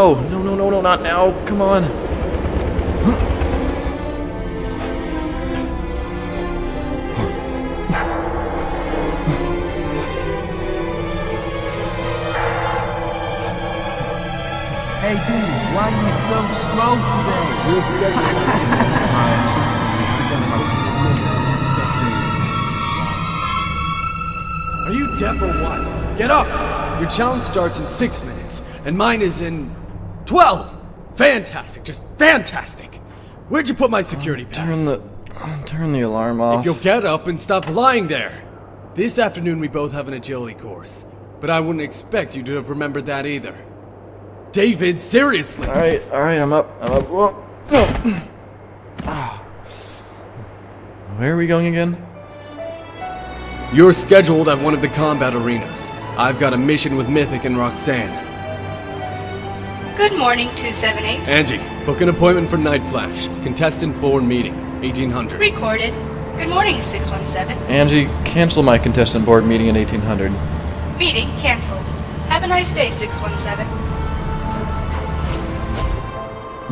Oh, no, not now. Come on. Hey dude, why are you so slow today? Are you deaf or what? Get up! Your challenge starts in 6 minutes, and mine is in 12! Fantastic, just fantastic! Where'd you put my security pass? Turn the alarm off. If you'll get up and stop lying there! This afternoon we both have an agility course, but I wouldn't expect you to have remembered that either. David, seriously! Alright, I'm up. Whoa. Where are we going again? You're scheduled at one of the combat arenas. I've got a mission with Mythic and Roxanne. Good morning, 278. Angie, book an appointment for Night Flash. Contestant board meeting, 1800. Recorded. Good morning, 617. Angie, cancel my contestant board meeting at 1800. Meeting canceled. Have a nice day, 617.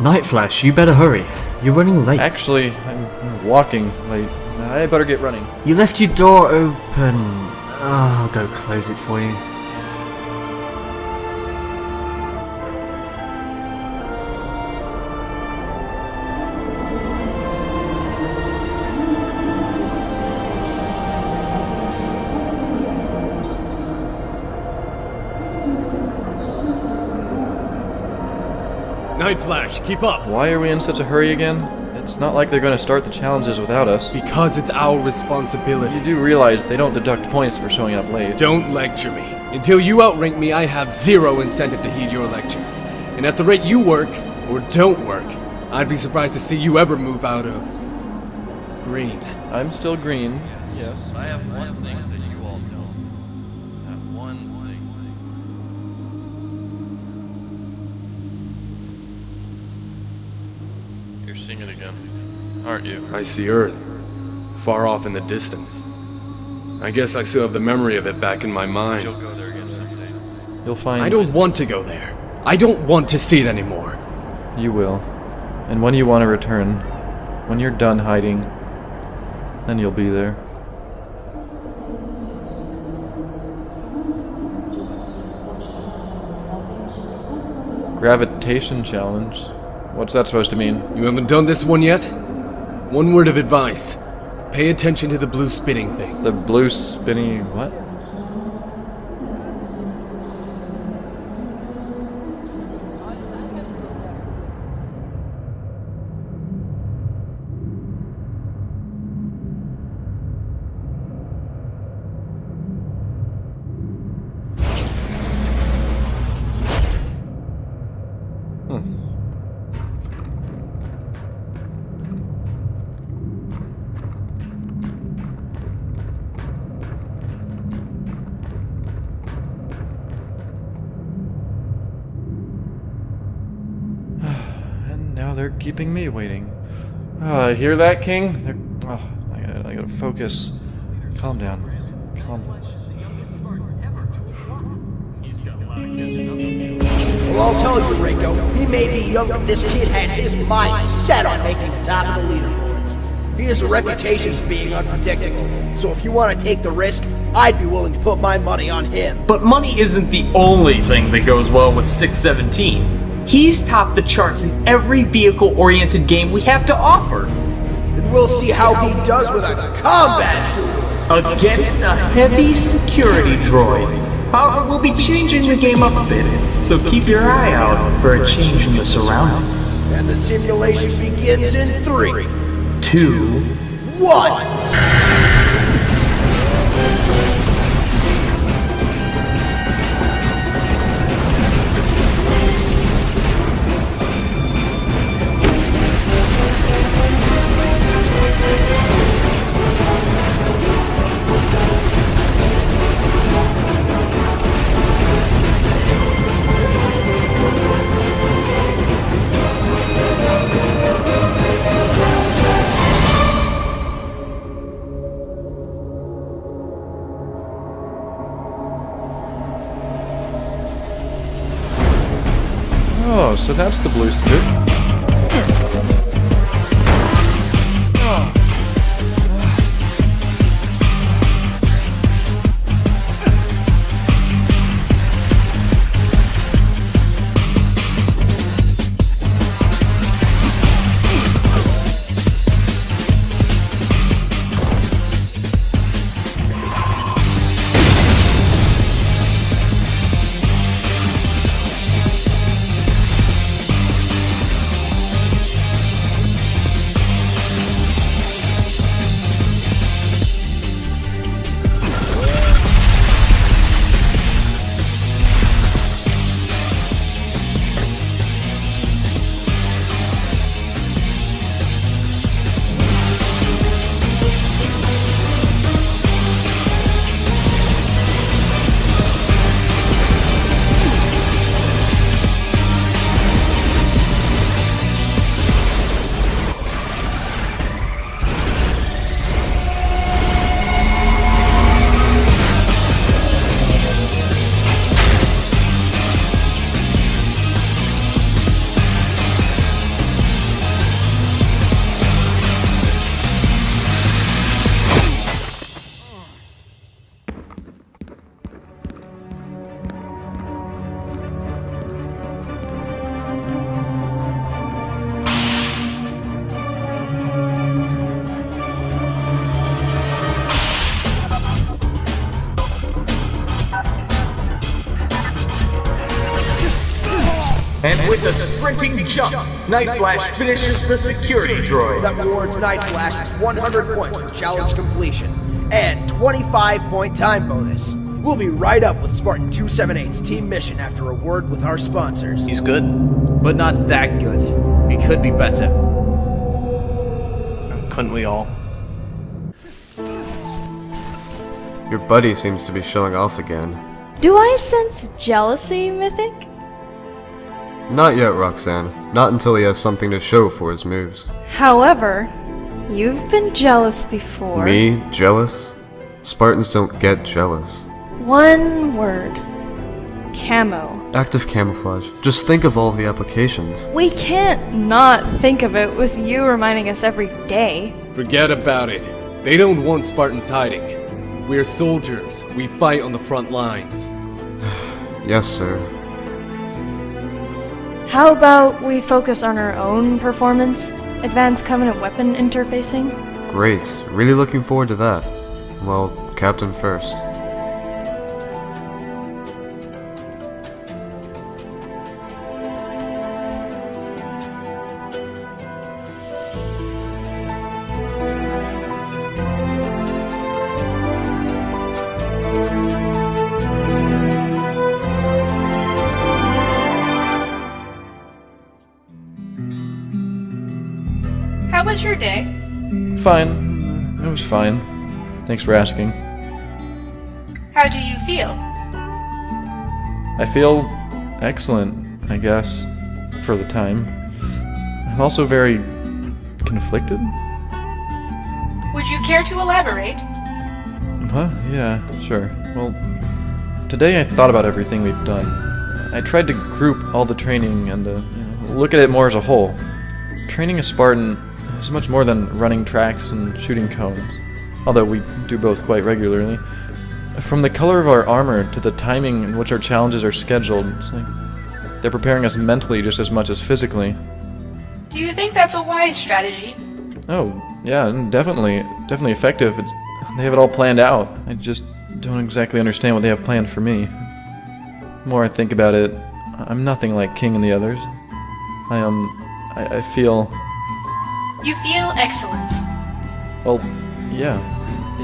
Night Flash, you better hurry. You're running late. Actually, I'm walking late. I better get running. You left your door open. I'll go close it for you. Night Flash, keep up! Why are we in such a hurry again? It's not like they're going to start the challenges without us. Because it's our responsibility. You do realize they don't deduct points for showing up late. Don't lecture me. Until you outrank me, I have zero incentive to heed your lectures. And at the rate you work, or don't work, I'd be surprised to see you ever move out of... green. I'm still green. Yes. I have one thing that you all know. That one thing. You're singing again, aren't you? I see Earth, far off in the distance. I guess I still have the memory of it back in my mind. You'll go there again someday. You'll find... I don't want to go there. I don't want to see it anymore. You will. And when you want to return, when you're done hiding, then you'll be there. Gravitation challenge? What's that supposed to mean? You haven't done this one yet? One word of advice. Pay attention to the blue spinning thing. The blue spinny... what? Now they're keeping me waiting. Hear that, King? I gotta focus. Calm down. Calm down. Well, I'll tell you, Rico, he may be young, but this kid has his mind set on making the top of the leaderboards. He has a reputation for being unpredictable, so if you want to take the risk, I'd be willing to put my money on him. But money isn't the only thing that goes well with 617. He's topped the charts in every vehicle-oriented game we have to offer. And we'll see how he does with a combat duel. Against a heavy security droid. However, we'll be changing the game up a bit, so keep your eye out for a change in the surroundings. And the simulation begins in 3, 2, 1. so that's the blue spit. And with a sprinting jump, Night Flash finishes the security droid. That rewards Night Flash with 100 points for challenge completion and 25-point time bonus. We'll be right up with Spartan 278's team mission after a word with our sponsors. He's good, but not that good. He could be better. Couldn't we all? Your buddy seems to be showing off again. Do I sense jealousy, Mythic? Not yet, Roxanne. Not until he has something to show for his moves. However, you've been jealous before. Me? Jealous? Spartans don't get jealous. One word. Camo. Active camouflage. Just think of all the applications. We can't not think of it with you reminding us every day. Forget about it. They don't want Spartans hiding. We're soldiers. We fight on the front lines. Yes, sir. How about we focus on our own performance? Advanced Covenant weapon interfacing? Great. Really looking forward to that. Well, Captain first. How was your day? Fine. It was fine. Thanks for asking. How do you feel? I feel excellent, I guess, for the time. I'm also very conflicted. Would you care to elaborate? Huh? Yeah, sure. Well, today I thought about everything we've done. I tried to group all the training and look at it more as a whole. Training a Spartan is much more than running tracks and shooting cones, although we do both quite regularly. From the color of our armor to the timing in which our challenges are scheduled, it's like they're preparing us mentally just as much as physically. Do you think that's a wise strategy? Oh, yeah, definitely effective. They have it all planned out. I just don't exactly understand what they have planned for me. The more I think about it, I'm nothing like King and the others. I feel... You feel excellent. Well, yeah,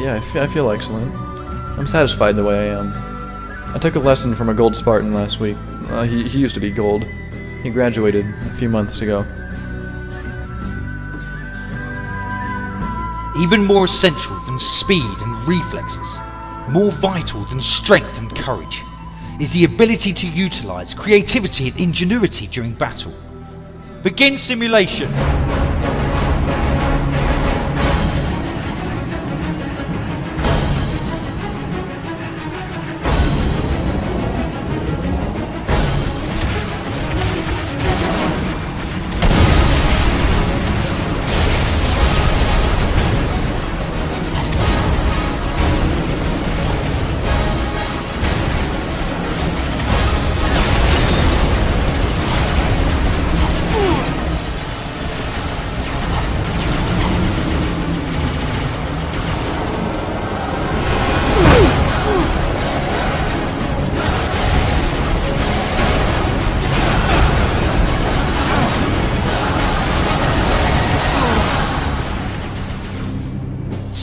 I feel excellent. I'm satisfied the way I am. I took a lesson from a gold Spartan last week. He used to be gold. He graduated a few months ago. Even more essential than speed and reflexes, more vital than strength and courage, is the ability to utilize creativity and ingenuity during battle. Begin simulation.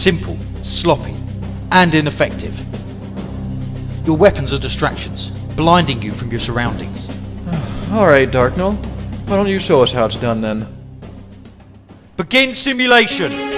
simple, sloppy, and ineffective. Your weapons are distractions, blinding you from your surroundings. Alright, Darknull. Why don't you show us how it's done then? Begin simulation!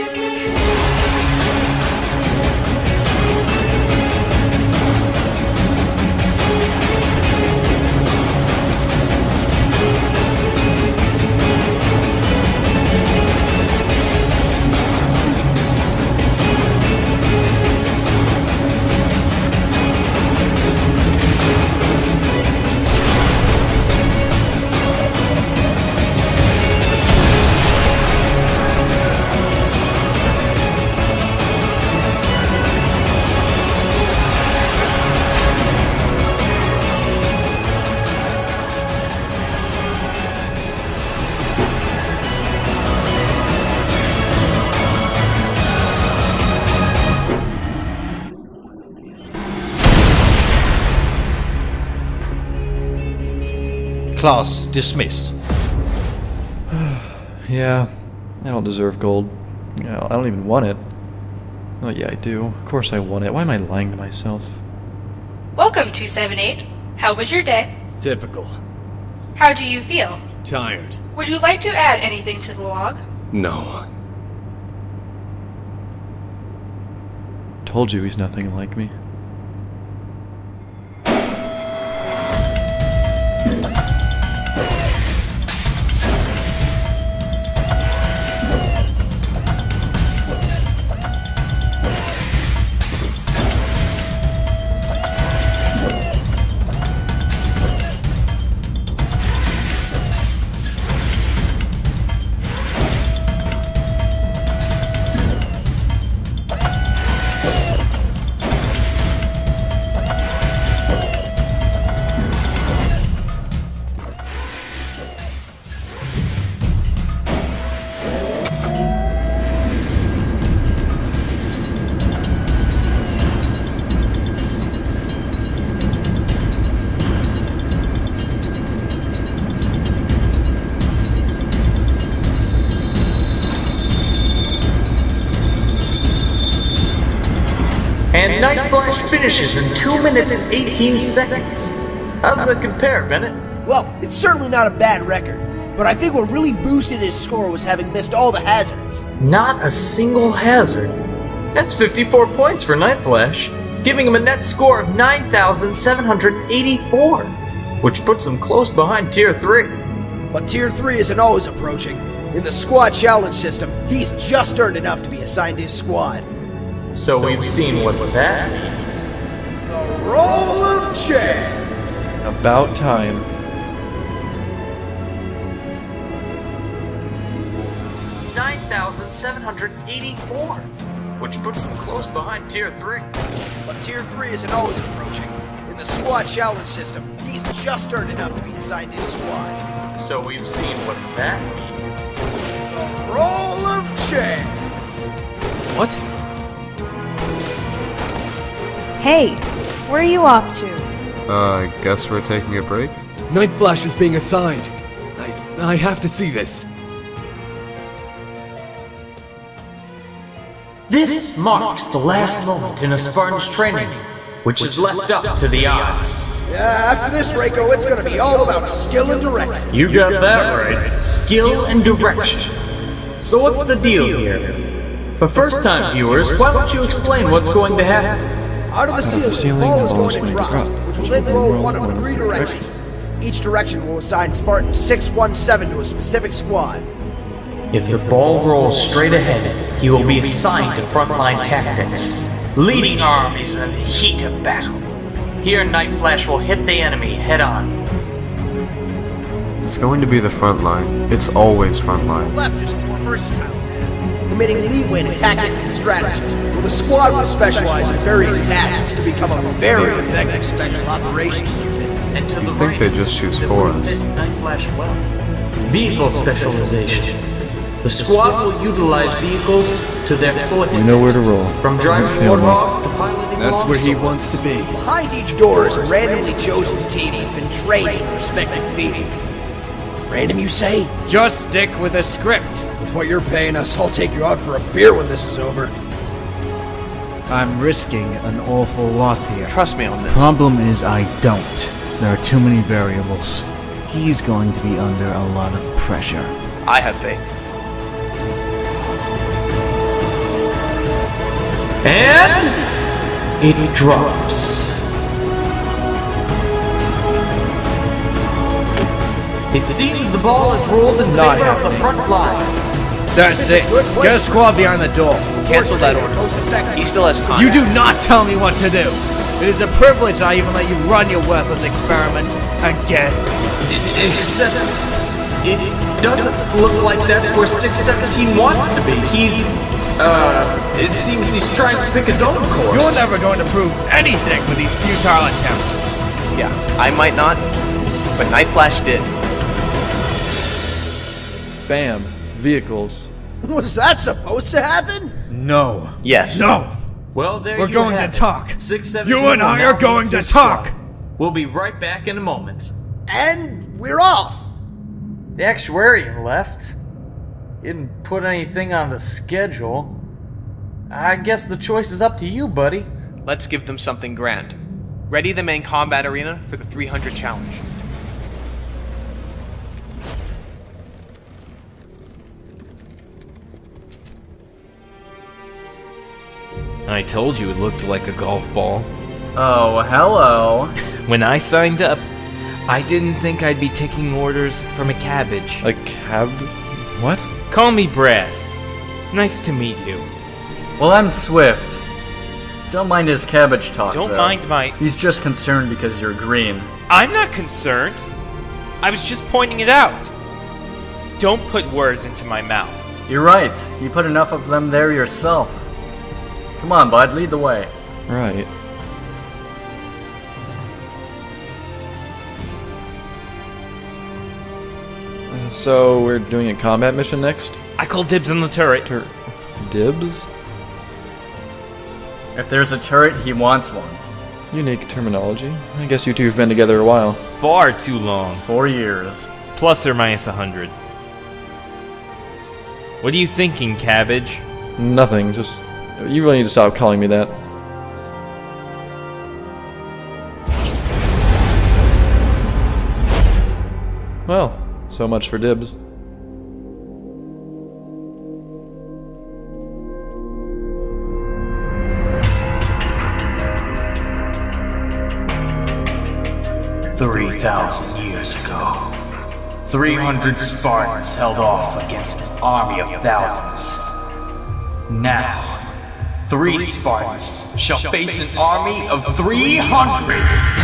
Class dismissed. Yeah, I don't deserve gold. I don't even want it. Oh yeah, I do. Of course I want it. Why am I lying to myself? Welcome, 278. How was your day? Typical. How do you feel? Tired. Would you like to add anything to the log? No. Told you he's nothing like me. And Night Flash finishes in 2 minutes and 18 seconds. How does that compare, Bennett? Well, it's certainly not a bad record, but I think what really boosted his score was having missed all the hazards. Not a single hazard. That's 54 points for Night Flash, giving him a net score of 9,784, which puts him close behind Tier 3. But Tier 3 isn't always approaching. In the squad challenge system, he's just earned enough to be assigned to his squad. So we've seen what that means. The roll of chance! About time. $9,784, which puts him close behind Tier 3. But Tier 3 isn't always approaching. In the squad challenge system, he's just earned enough to be assigned to his squad. So we've seen what that means. The roll of chance! What? Hey, where are you off to? I guess we're taking a break? Night Flash is being assigned. I have to see this. This marks the last moment in a Spartan's training, which is left up to the odds. Yeah, after this, Reiko, it's gonna be all about skill and direction. You got that right. Skill and direction. So what's the deal here? For first-time viewers, why don't you explain what's going to happen? Out of the ceiling, the ball is going to drop, which will then roll one of 3 directions. Each direction will assign Spartan 617 to a specific squad. If the ball rolls straight ahead, he will be assigned to frontline tactics, leading armies in the heat of battle. Here, Night Flash will hit the enemy head-on. It's going to be the front line. It's always front The line. left is a more versatile path, permitting leeway to tactics and strategy, where the squad will specialize in various tasks to become a very effective special operations unit. And to the think right they is just a choose that for will us. fit Night Flash well. Vehicle specialization. The squad will utilize vehicles to their full extent. We know where to roll. From driving Fail me. warthogs to piloting That's where he longsword. wants to be. Behind each door is a randomly chosen team who's been trained in the respective field. Random, you say? Just stick with the script. With what you're paying us, I'll take you out for a beer when this is over. I'm risking an awful lot here. Trust me on this. Problem is I don't. There are too many variables. He's going to be under a lot of pressure. I have faith. And it drops. It seems the ball is rolled in favor of the front lines. That's it. Get a squad behind the door. Cancel that order. He still has time. You do not tell me what to do. It is a privilege I even let you run your worthless experiment again. Except it doesn't look like that's where 617 wants to be. It seems he's trying to pick his own course. You're never going to prove anything with these futile attempts. Yeah, I might not, but Night Flash did. Bam. Vehicles. Was that supposed to happen? No. Yes. No. Well, there We're you going have to it. talk. 617 You and I will are now going meet to his talk. squad. We'll be right back in a moment. And we're off. The actuarian left. He didn't put anything on the schedule. I guess the choice is up to you, buddy. Let's give them something grand. Ready the main combat arena for the 300 challenge. I told you it looked like a golf ball. Oh, hello. When I signed up, I didn't think I'd be taking orders from a cabbage. A cab? What? Call me Brass. Nice to meet you. Well, I'm Swift. Don't mind his cabbage talk, Don't though. mind my... He's just concerned because you're green. I'm not concerned. I was just pointing it out. Don't put words into my mouth. You're right. You put enough of them there yourself. Come on, bud, lead the way. Right. So, we're doing a combat mission next? I call dibs on the turret. Dibs? If there's a turret, he wants one. Unique terminology. I guess you two have been together a while. Far too long. 4 years. Plus or minus 100. What are you thinking, cabbage? Nothing, just... You really need to stop calling me that. Well, so much for dibs. Years ago, 300 Spartans held off against an army of thousands. Now, 3 Spartans shall face an army of 300!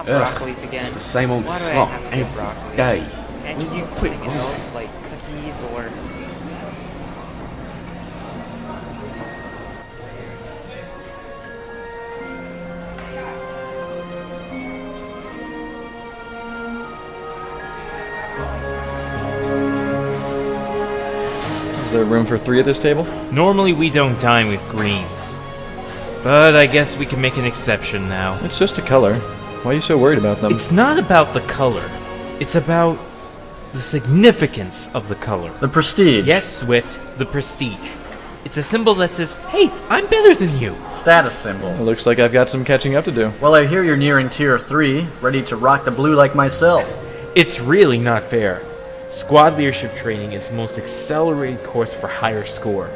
Broccolis again. It's the same old Why do I slop have to get every broccolis? day. Can't you get something else, like cookies or... Is there room for 3 at this table? Normally we don't dine with greens. But I guess we can make an exception now. It's just a color. Why are you so worried about them? It's not about the color. It's about The significance of the color. The prestige. Yes, Swift, the prestige. It's a symbol that says, hey, I'm better than you. Status symbol. It looks like I've got some catching up to do. Well, I hear you're nearing tier 3, ready to rock the blue like myself. It's really not fair. Squad leadership training is the most accelerated course for higher score.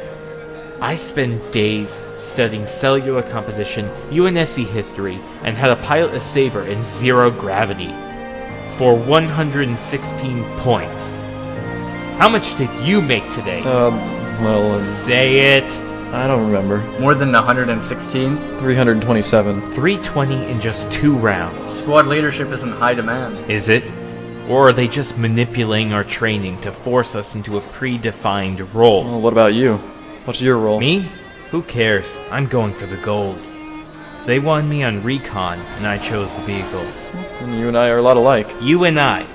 I spend days studying cellular composition, UNSC history, and how to pilot a saber in zero gravity. For 116 points. How much did you make today? Say it. I don't remember. More than 116? 327. 320 in just 2 rounds. Squad leadership is in high demand. Is it? Or are they just manipulating our training to force us into a predefined role? Well, what about you? What's your role? Me? Who cares? I'm going for the gold. They wanted me on recon, and I chose the vehicles. And you and I are a lot alike. You and I?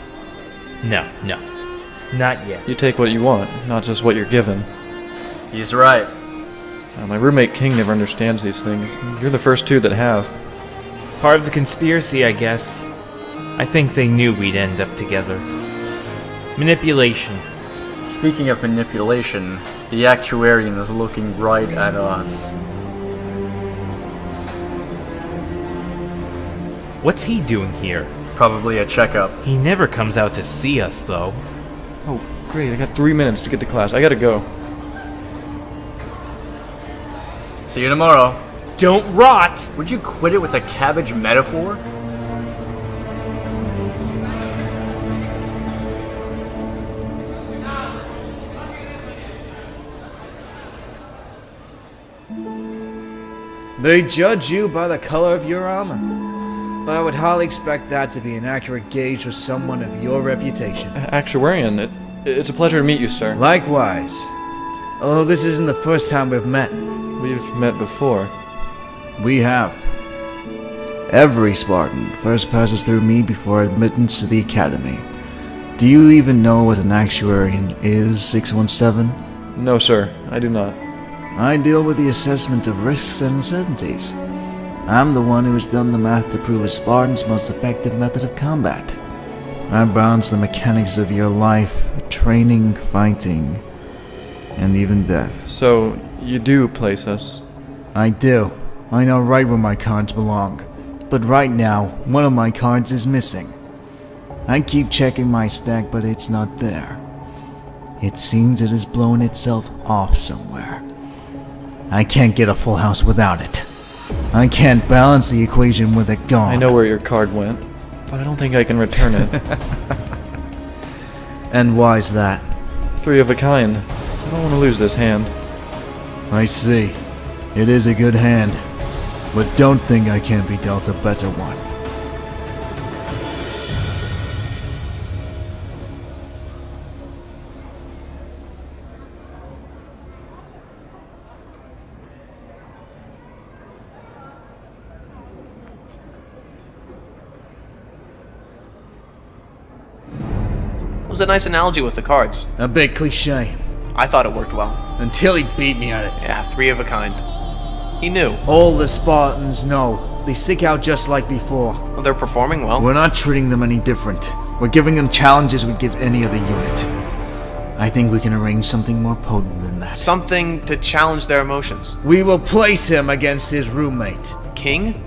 No. Not yet. You take what you want, not just what you're given. He's right. My roommate King never understands these things. You're the first two that have. Part of the conspiracy, I guess. I think they knew we'd end up together. Manipulation. Speaking of manipulation, the actuarian is looking right at us. What's he doing here? Probably a checkup. He never comes out to see us, though. Oh, great. I got 3 minutes to get to class. I gotta go. See you tomorrow. Don't rot! Would you quit it with a cabbage metaphor? They judge you by the color of your armor, but I would hardly expect that to be an accurate gauge for someone of your reputation. Actuarian, it's a pleasure to meet you, sir. Likewise. Although this isn't the first time we've met. We've met before. We have. Every Spartan first passes through me before admittance to the academy. Do you even know what an actuarian is, 617? No, sir, I do not. I deal with the assessment of risks and uncertainties. I'm the one who has done the math to prove a Spartan's most effective method of combat. I balance the mechanics of your life, training, fighting, and even death. So, you do place us? I do. I know right where my cards belong. But right now, one of my cards is missing. I keep checking my stack, but it's not there. It seems it has blown itself off somewhere. I can't get a full house without it. I can't balance the equation with it gone. I know where your card went, but I don't think I can return it. And why's that? 3 of a kind. I don't want to lose this hand. I see. It is a good hand. But don't think I can't be dealt a better one. It was a nice analogy with the cards. A bit cliche. I thought it worked well. Until he beat me at it. Yeah, 3 of a kind. He knew. All the Spartans know. They stick out just like before. Well, they're performing well. We're not treating them any different. We're giving them challenges we'd give any other unit. I think we can arrange something more potent than that. Something to challenge their emotions. We will place him against his roommate. King?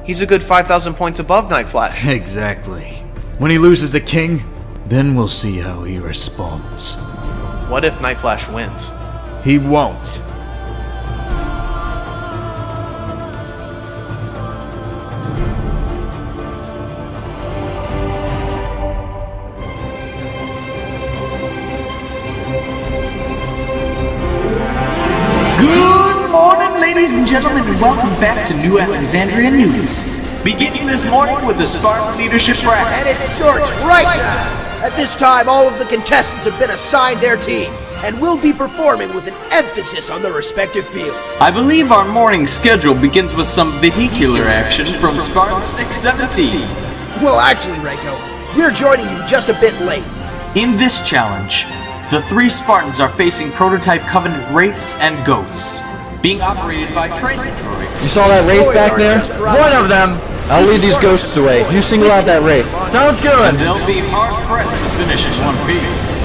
He's a good 5,000 points above Night Flash. Exactly. When he loses to King, then we'll see how he responds. What if Night Flash wins? He won't. Good morning, ladies and gentlemen, and welcome back to New Alexandria News. Beginning this morning with the Spartan Leadership Bracket. And it starts right now! At this time, all of the contestants have been assigned their team, and will be performing with an emphasis on their respective fields. I believe our morning schedule begins with some vehicular action from Spartan 617. Well, actually, Reiko, we're joining you just a bit late. In this challenge, the 3 Spartans are facing prototype Covenant Wraiths and Ghosts, being operated by training droids. You saw that race back there? One of them! I'll lead these ghosts away. You single out that Wraith. Sounds good! They'll be hard-pressed to finish in one piece.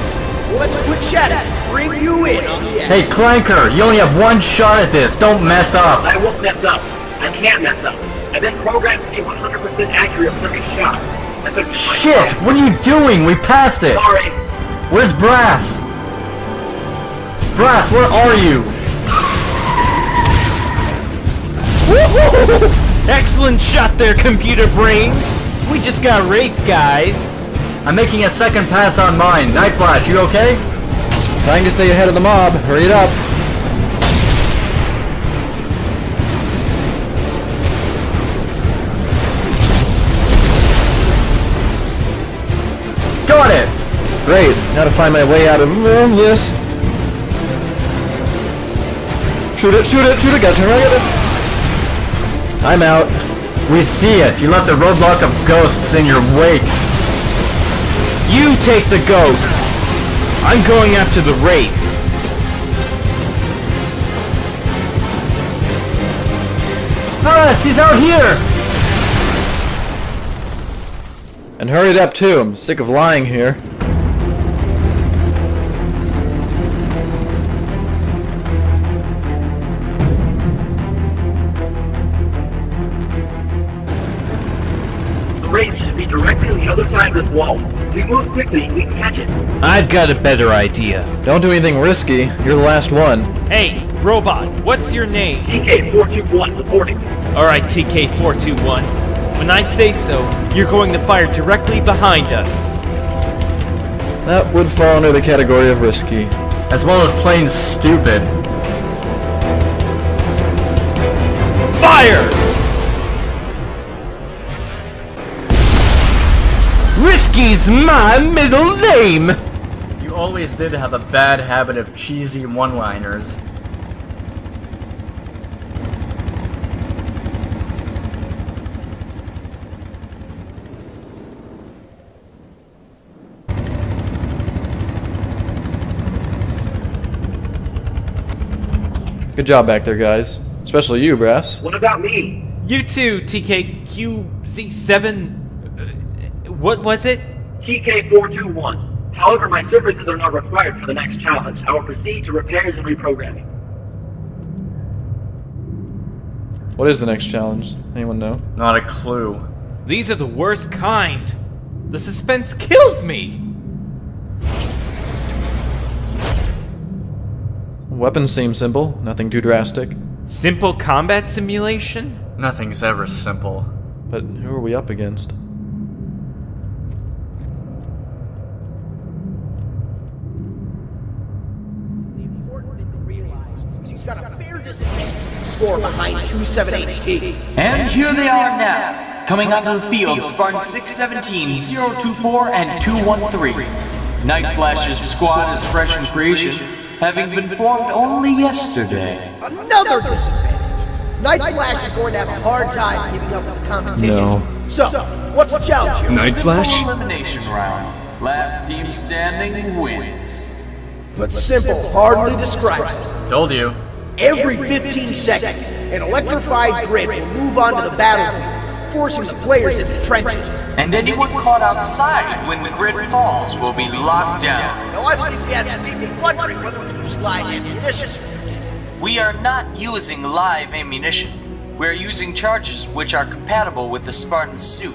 Well, let's quit chatting. Bring you in on the act. Hey, Clanker, you only have one shot at this. Don't mess up. I won't mess up. I can't mess up. I've been programmed to be 100% accurate with every shot. Shit! What are you doing? We passed it! Sorry. Where's Brass? Brass, where are you? Woohoo! Excellent shot there, computer brains! We just got Wraith, guys. I'm making a second pass on mine. Night Flash, you okay? Trying to stay ahead of the mob. Hurry it up. Got it! Great. Now to find my way out of this. Shoot it, shoot it, shoot it. Got to turn around. I'm out. We see it. You left a roadblock of ghosts in your wake. You take the ghost. I'm going after the Wraith. Brass, he's out here! And hurry it up too. I'm sick of lying here. The Wraith should be directly on the other side of this wall. If we move quickly, we can catch it. I've got a better idea. Don't do anything risky. You're the last one. Hey, robot, what's your name? TK421 reporting. Alright, TK421. When I say so, you're going to fire directly behind us. That would fall under the category of risky. As well as plain stupid. Fire! Risky's my middle name! You always did have a bad habit of cheesy one-liners. Good job back there, guys. Especially you, Brass. What about me? You too, TKQZ7. What was it? TK421. However, my services are not required for the next challenge. I will proceed to repairs and reprogramming. What is the next challenge? Anyone know? Not a clue. These are the worst kind. The suspense kills me. Weapons seem simple. Nothing too drastic. Simple combat simulation? Nothing's ever simple. But who are we up against? He's got a fair disadvantage score behind 278T. And here they are now, coming onto the field, Spartan 617, 024, and 213. Night Flash's squad is fresh in creation, having been formed only yesterday. Another disadvantage. Night Flash is going to have a hard time keeping up with the competition. No. So, what's the challenge here? Night Flash? Simple elimination round. Last team standing wins. But simple hardly describes it. Told you. Every 15 seconds, an electrified grid will move onto the battlefield, forcing the players into trenches. And anyone caught outside when the grid falls will be locked down. Now I believe we had some people wondering whether we could use live ammunition. We are not using live ammunition. We are using charges which are compatible with the Spartan suit,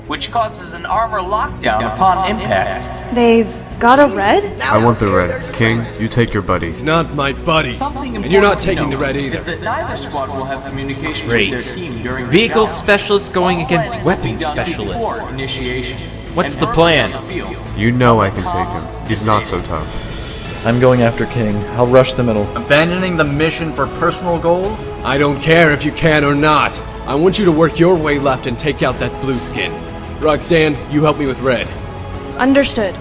which causes an armor lockdown upon impact. They've got a red? I want the red. King, you take your buddy. It's not my buddy. Something And you're not important to taking the note red either. is that neither squad will have communication Great. with their team during the Vehicle challenge. specialist going All against planning will be weapons done specialists. before initiation. What's And the verbally plan? on the field. You know I can take him. He's not so tough. I'm going after King. I'll rush the middle. Abandoning the mission for personal goals? I don't care if you can or not. I want you to work your way left and take out that blue skin. Roxanne, you help me with red. Understood.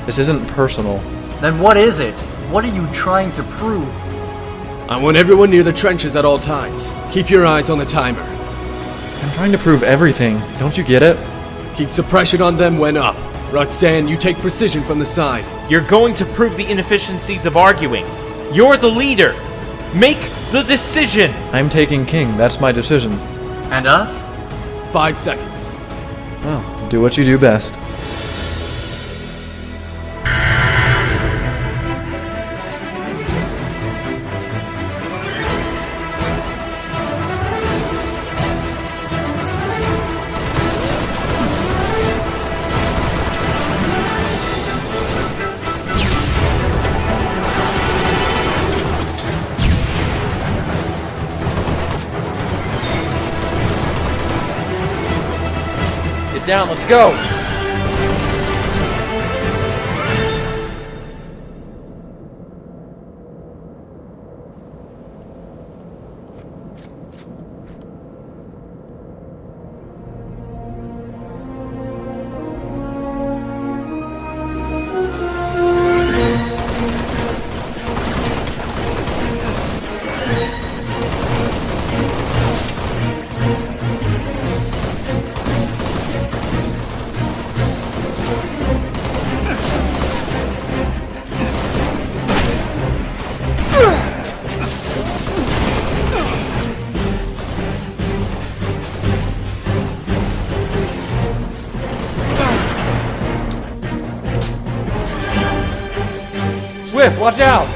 This isn't personal. Then what is it? What are you trying to prove? I want everyone near the trenches at all times. Keep your eyes on the timer. I'm trying to prove everything. Don't you get it? Keep suppression on them when up. Roxanne, you take precision from the side. You're going to prove the inefficiencies of arguing. You're the leader. Make the decision. I'm taking King. That's my decision. And us? 5 seconds. Well, do what you do best. Get down, let's go! Swift, watch out!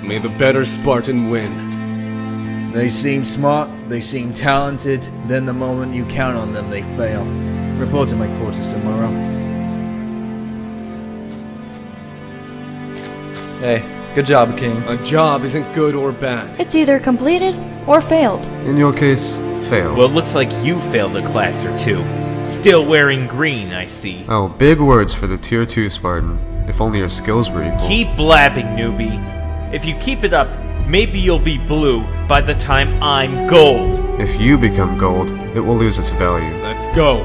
May the better Spartan win. They seem smart, they seem talented, then the moment you count on them, they fail. Report to my quarters tomorrow. Hey, good job, King. A job isn't good or bad. It's either completed or failed. In your case, fail. Well, it looks like you failed a class or two. Still wearing green, I see. Oh, big words for the Tier 2 Spartan. If only your skills were equal. Keep blabbing, newbie. If you keep it up, maybe you'll be blue by the time I'm gold. If you become gold, it will lose its value. Let's go.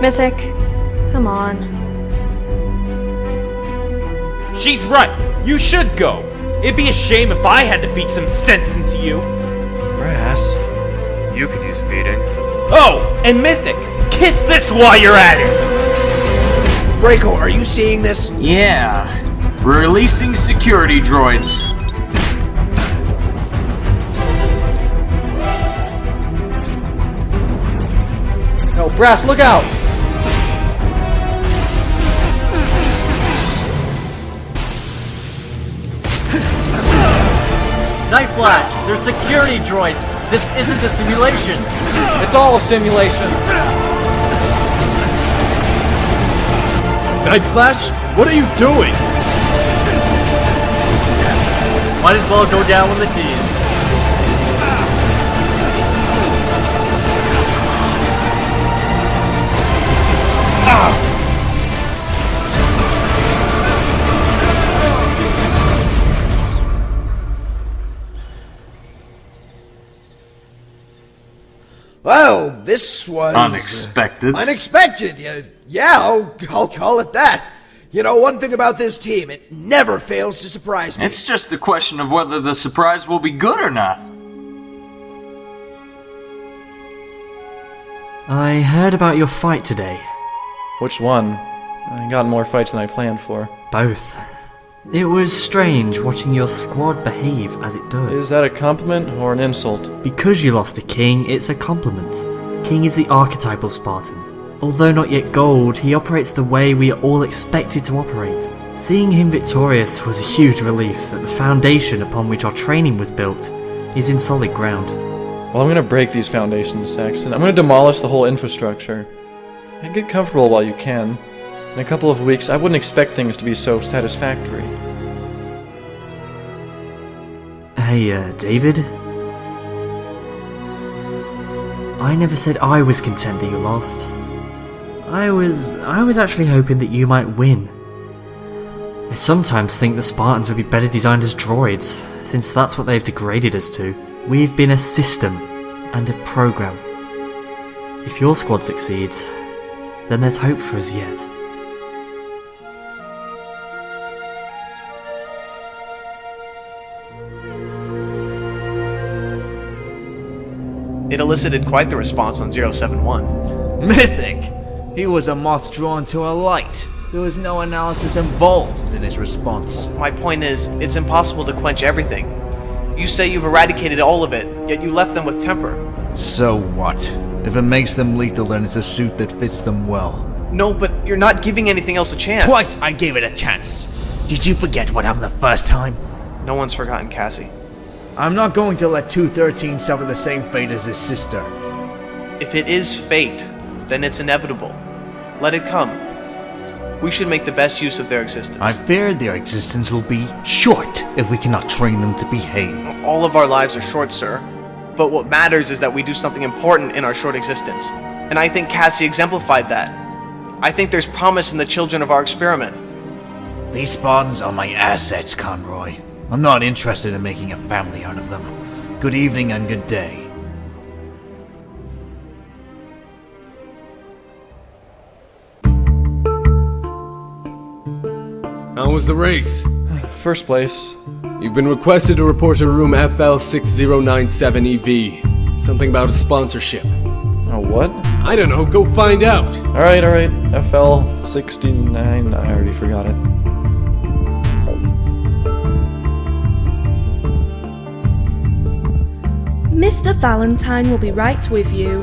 Mythic, come on. She's right. You should go. It'd be a shame if I had to beat some sense into you. Brass. You could use beating. Oh, and Mythic, kiss this while you're at it. Reiko, are you seeing this? Yeah. We're releasing security droids. No, Brass, look out! Night Flash, they're security droids. This isn't a simulation. It's all a simulation. Night Flash, what are you doing? Might as well go down with the team. Well, this was... Unexpected. Unexpected, yeah, I'll call it that. You know, one thing about this team, it never fails to surprise me. It's just a question of whether the surprise will be good or not. I heard about your fight today. Which one? I got more fights than I planned for. Both. It was strange watching your squad behave as it does. Is that a compliment or an insult? Because you lost a king, it's a compliment. King is the archetypal Spartan. Although not yet gold, he operates the way we are all expected to operate. Seeing him victorious was a huge relief that the foundation upon which our training was built is in solid ground. Well, I'm gonna break these foundations, Saxon. I'm gonna demolish the whole infrastructure. And get comfortable while you can. In a couple of weeks, I wouldn't expect things to be so satisfactory. Hey, David? I never said I was content that you lost. I was actually hoping that you might win. I sometimes think the Spartans would be better designed as droids, since that's what they've degraded us to. We've been a system and a program. If your squad succeeds, then there's hope for us yet. It elicited quite the response on 071. Mythic! He was a moth drawn to a light. There was no analysis involved in his response. My point is, it's impossible to quench everything. You say you've eradicated all of it, yet you left them with temper. So what? If it makes them lethal, then it's a suit that fits them well. No, but you're not giving anything else a chance. Twice I gave it a chance. Did you forget what happened the first time? No one's forgotten Cassie. I'm not going to let 213 suffer the same fate as his sister. If it is fate, then it's inevitable. Let it come. We should make the best use of their existence. I fear their existence will be short if we cannot train them to behave. All of our lives are short, sir. But what matters is that we do something important in our short existence. And I think Cassie exemplified that. I think there's promise in the children of our experiment. These Spartans are my assets, Conroy. I'm not interested in making a family out of them. Good evening and good day. How was the race? First place. You've been requested to report to room FL6097EV. Something about a sponsorship. Oh, what? I don't know, go find out! Alright. FL69, I already forgot it. Mr. Valentine will be right with you.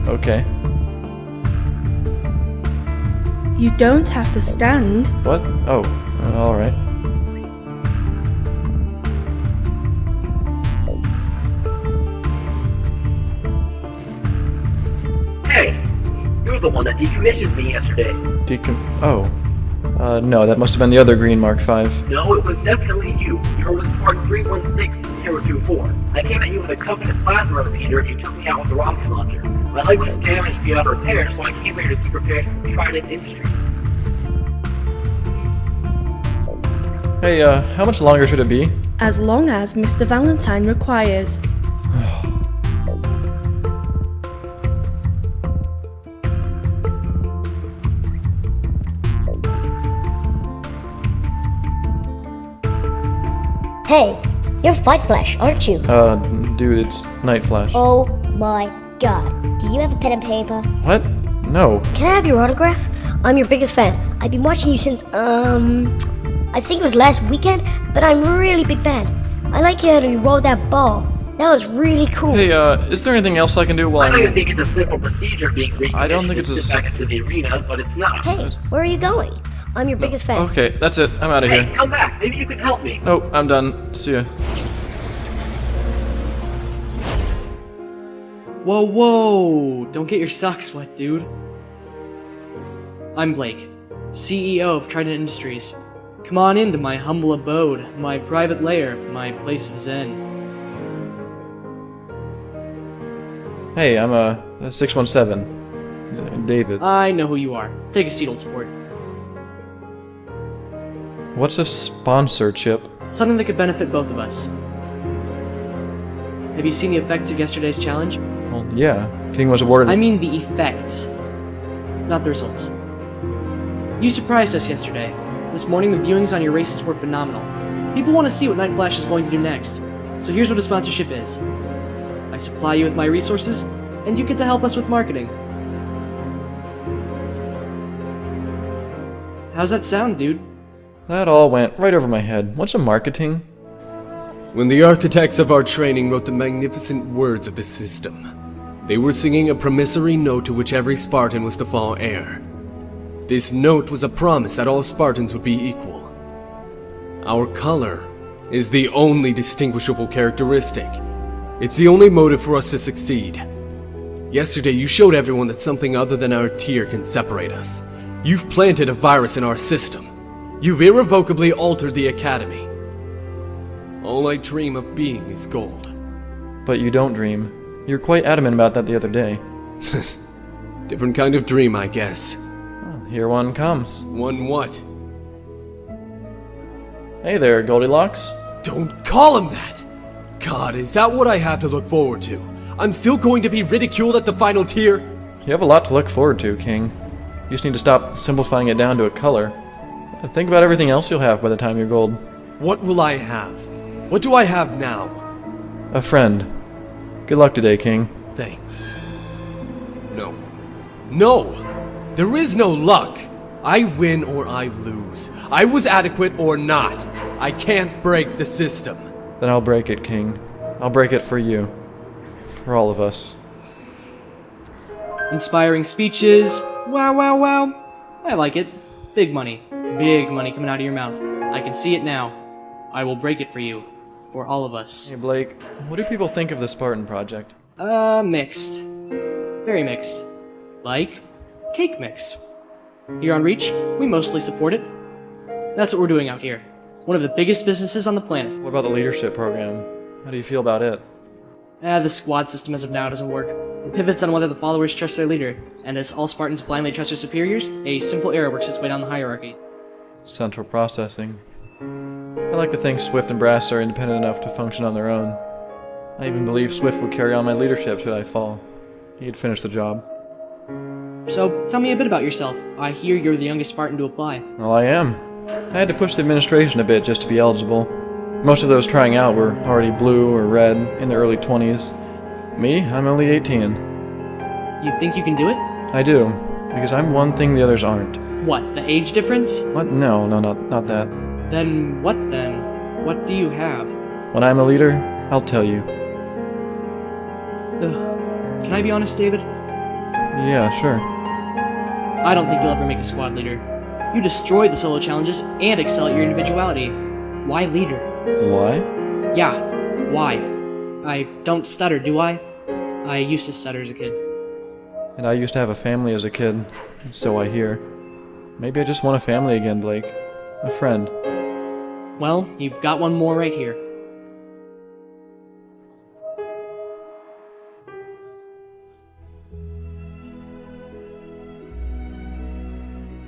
Okay. You don't have to stand. What? Oh, alright. Hey, you're the one that decommissioned me yesterday. No, that must have been the other green Mark V. No, it was definitely you. You were with Spark 316024. I came at you with a Covenant plasma repeater and you took me out with the rocket launcher. My leg was damaged beyond repair, so I came here to seek repairs from Trident Industries. Hey, how much longer should it be? As long as Mr. Valentine requires. Hey, you're Fight Flash, aren't you? Dude, it's Night Flash. Oh my god. Do you have a pen and paper? What? No. Can I have your autograph? I'm your biggest fan. I've been watching you since, I think it was last weekend, but I'm a really big fan. I like how you rolled that ball. That was really cool. Hey, is there anything else I can do while I know you think it's a simple procedure being recommissioned I don't think it's to sit back into the arena, but it's not. Hey, where are you going? I'm your biggest fan. Okay, that's it. I'm out of Hey, here. come back. Maybe you can help me. Nope, I'm done. See ya. Whoa! Don't get your socks wet, dude. I'm Blake, CEO of Trident Industries. Come on into my humble abode, my private lair, my place of zen. Hey, I'm 617. David. I know who you are. Take a seat, old sport. What's a sponsorship? Something that could benefit both of us. Have you seen the effects of yesterday's challenge? Well, yeah. King was awarded. I mean the effects, not the results. You surprised us yesterday. This morning, the viewings on your races were phenomenal. People want to see what Night Flash is going to do next. So here's what a sponsorship is. I supply you with my resources, and you get to help us with marketing. How's that sound, dude? That all went right over my head. What's a marketing? When the architects of our training wrote the magnificent words of the system, they were singing a promissory note to which every Spartan was to fall heir. This note was a promise that all Spartans would be equal. Our color is the only distinguishable characteristic. It's the only motive for us to succeed. Yesterday, you showed everyone that something other than our tier can separate us. You've planted a virus in our system. You've irrevocably altered the Academy. All I dream of being is gold. But you don't dream. You were quite adamant about that the other day. Different kind of dream, I guess. Well, here one comes. One what? Hey there, Goldilocks. Don't call him that! God, is that what I have to look forward to? I'm still going to be ridiculed at the final tier? You have a lot to look forward to, King. You just need to stop simplifying it down to a color. Think about everything else you'll have by the time you're gold. What will I have? What do I have now? A friend. Good luck today, King. Thanks. No. No! There is no luck! I win or I lose. I was adequate or not. I can't break the system. Then I'll break it, King. I'll break it for you. For all of us. Inspiring speeches. Wow, wow, wow. I like it. Big money. Big money coming out of your mouth. I can see it now. I will break it for you. For all of us. Hey, Blake. What do people think of the Spartan project? Mixed. Very mixed. Like, cake mix. Here on Reach, we mostly support it. That's what we're doing out here. One of the biggest businesses on the planet. What about the leadership program? How do you feel about it? The squad system as of now doesn't work. It pivots on whether the followers trust their leader, and as all Spartans blindly trust their superiors, a simple error works its way down the hierarchy. Central processing. I like to think Swift and Brass are independent enough to function on their own. I even believe Swift would carry on my leadership should I fall. He'd finish the job. So, tell me a bit about yourself. I hear you're the youngest Spartan to apply. Well, I am. I had to push the administration a bit just to be eligible. Most of those trying out were already blue or red, in their early 20s. Me, I'm only 18. You think you can do it? I do, because I'm one thing the others aren't. What, the age difference? What? No, not that. Then what then? What do you have? When I'm a leader, I'll tell you. Ugh. Can I be honest, David? Yeah, sure. I don't think you'll ever make a squad leader. You destroy the solo challenges and excel at your individuality. Why leader? Why? Yeah, why? I don't stutter, do I? I used to stutter as a kid. And I used to have a family as a kid, so I hear. Maybe I just want a family again, Blake. A friend. Well, you've got one more right here.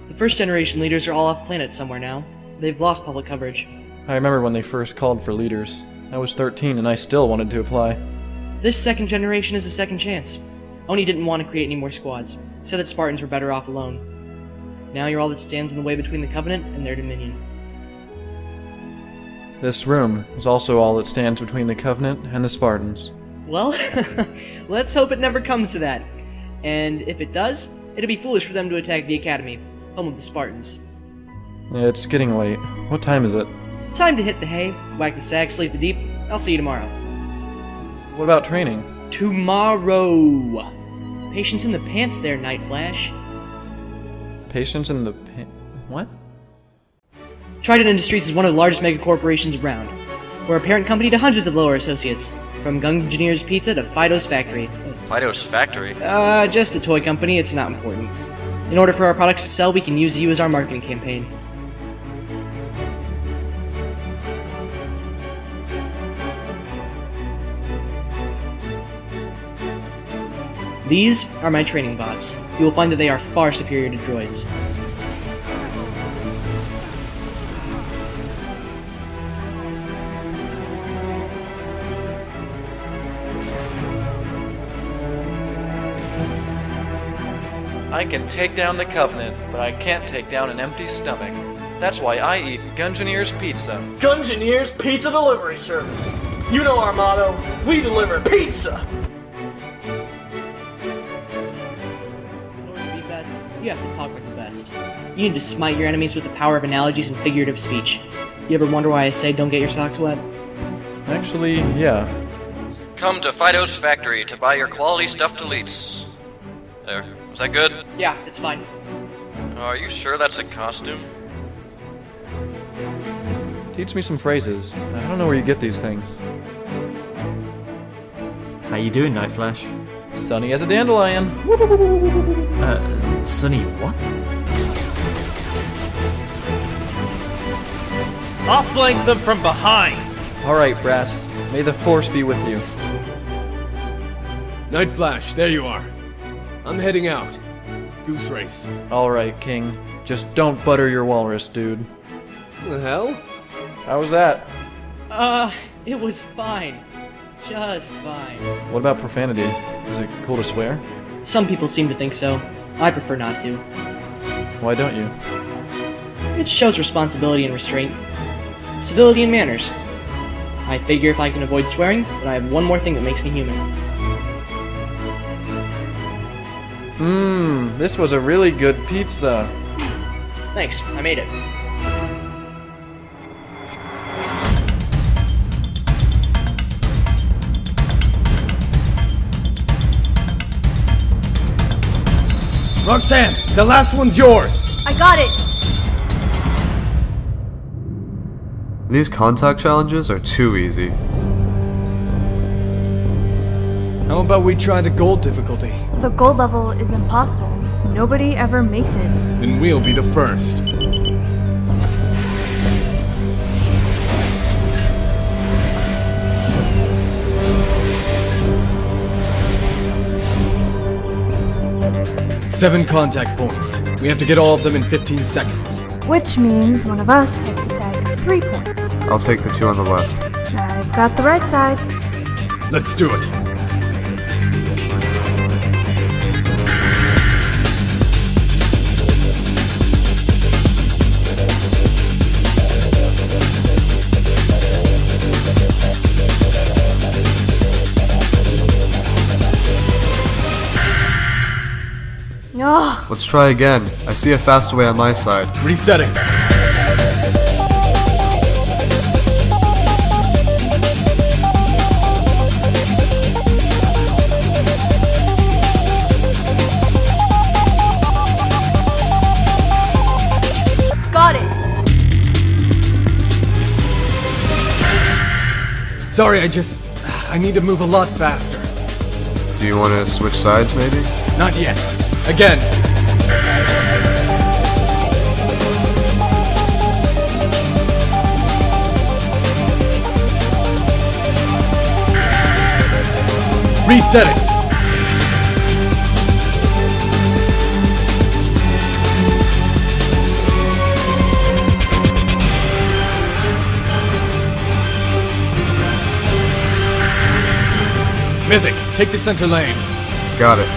The first generation leaders are all off planet somewhere now. They've lost public coverage. I remember when they first called for leaders. I was 13 and I still wanted to apply. This second generation is a second chance. Oni didn't want to create any more squads, said that Spartans were better off alone. Now you're all that stands in the way between the Covenant and their dominion. This room is also all that stands between the Covenant and the Spartans. Well, let's hope it never comes to that. And if it does, it'd be foolish for them to attack the Academy, home of the Spartans. It's getting late. What time is it? Time to hit the hay, whack the sack, sleep the deep. I'll see you tomorrow. What about training? Tomorrow! Patience in the pants there, Night Flash. Patience in the what? Trident Industries is one of the largest megacorporations around. We're a parent company to hundreds of lower associates, from Gung Engineer's Pizza to Fido's Factory. Fido's Factory? Just a toy company, it's not important. In order for our products to sell, we can use you as our marketing campaign. These are my training bots. You will find that they are far superior to droids. I can take down the Covenant, but I can't take down an empty stomach. That's why I eat Gungeoneer's Pizza. Gungeoneer's Pizza Delivery Service. You know our motto, we deliver pizza! In order to be best, you have to talk like the best. You need to smite your enemies with the power of analogies and figurative speech. You ever wonder why I say don't get your socks wet? Actually, yeah. Come to Fido's factory to buy your quality stuffed deletes. There. Was that good? Yeah, it's fine. Are you sure that's a costume? Teach me some phrases. I don't know where you get these things. How you doing, Night Flash? Sunny as a dandelion. Sunny what? I'll flank them from behind! Alright, Brass. May the Force be with you. Night Flash, there you are. I'm heading out. Goose race. Alright, King. Just don't butter your walrus, dude. What the hell? How was that? It was fine. Just fine. What about profanity? Is it cool to swear? Some people seem to think so. I prefer not to. Why don't you? It shows responsibility and restraint. Civility and manners. I figure if I can avoid swearing, then I have one more thing that makes me human. This was a really good pizza. Thanks, I made it. Roxanne, the last one's yours! I got it! These contact challenges are too easy. How about we try the gold difficulty? The gold level is impossible. Nobody ever makes it. Then we'll be the first. Seven contact points. We have to get all of them in 15 seconds. Which means one of us has to tag 3 points. I'll take the two on the left. I've got the right side. Let's do it. Ugh. Let's try again. I see a faster way on my side. Resetting. Got it. Sorry, I need to move a lot faster. Do you want to switch sides, maybe? Not yet. Again. Resetting. Mythic, take the center lane. Got it.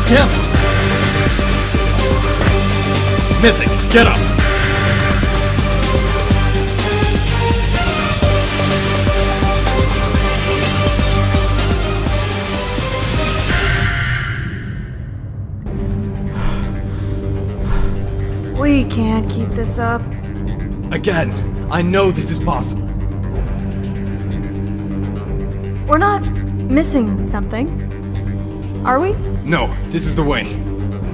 Damn it! Mythic, get up! We can't keep this up. Again, I know this is possible. We're not missing something, are we? No, this is the way.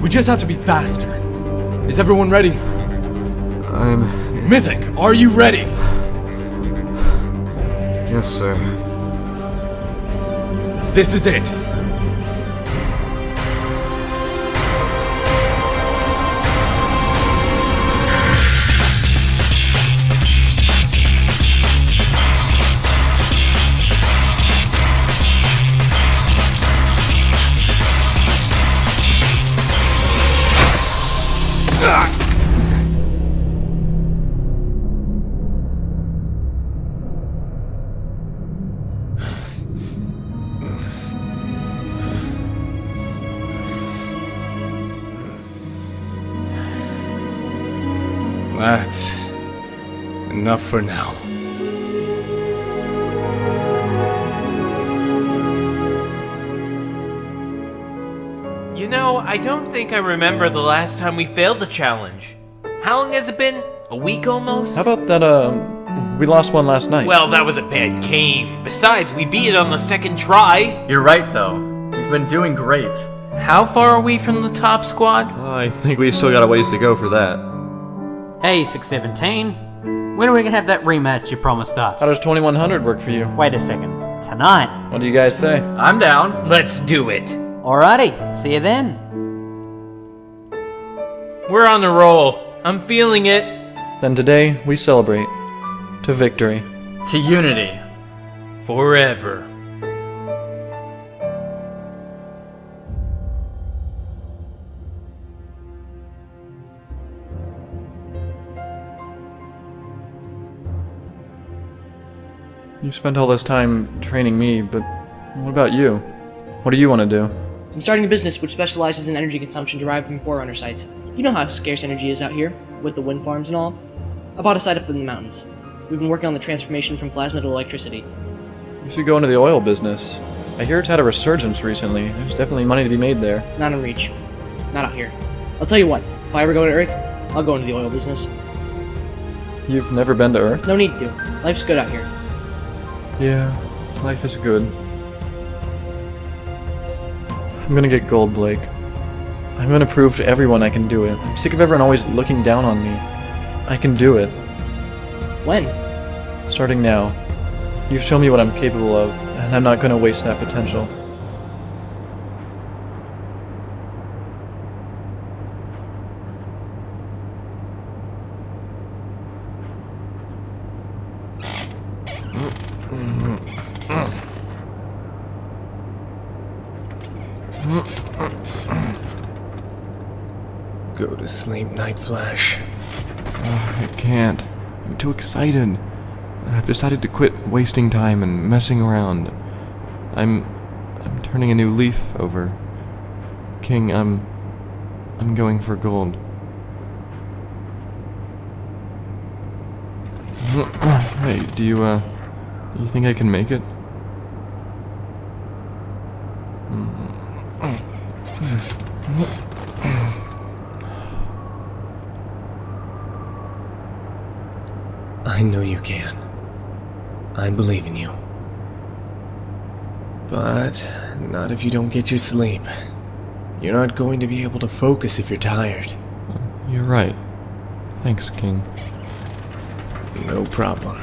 We just have to be faster. Is everyone ready? Mythic, are you ready? Yes, sir. This is it. That's enough for now. You know, I don't think I remember the last time we failed the challenge. How long has it been? A week almost? How about that, we lost one last night? Well, that was a bad game. Besides, we beat it on the second try. You're right, though. We've been doing great. How far are we from the top squad? I think we've still got a ways to go for that. Hey, 617. When are we gonna have that rematch you promised us? How does 2100 work for you? Wait a second. Tonight? What do you guys say? I'm down. Let's do it. Alrighty. See you then. We're on a roll. I'm feeling it. Then today, we celebrate. To victory. To unity. Forever. You spent all this time training me, but what about you? What do you want to do? I'm starting a business which specializes in energy consumption derived from Forerunner sites. You know how scarce energy is out here, with the wind farms and all. I bought a site up in the mountains. We've been working on the transformation from plasma to electricity. You should go into the oil business. I hear it's had a resurgence recently. There's definitely money to be made there. Not in reach. Not out here. I'll tell you what, if I ever go to Earth, I'll go into the oil business. You've never been to Earth? No need to. Life's good out here. Yeah, life is good. I'm gonna get gold, Blake. I'm gonna prove to everyone I can do it. I'm sick of everyone always looking down on me. I can do it. When? Starting now. You've shown me what I'm capable of, and I'm not gonna waste that potential. Go to sleep, Night Flash. I can't. I'm too excited. I've decided to quit wasting time and messing around. I'm turning a new leaf over. King, I'm going for gold. Hey, do you think I can make it? I know you can. I believe in you. But not if you don't get your sleep. You're not going to be able to focus if you're tired. You're right. Thanks, King. No problem.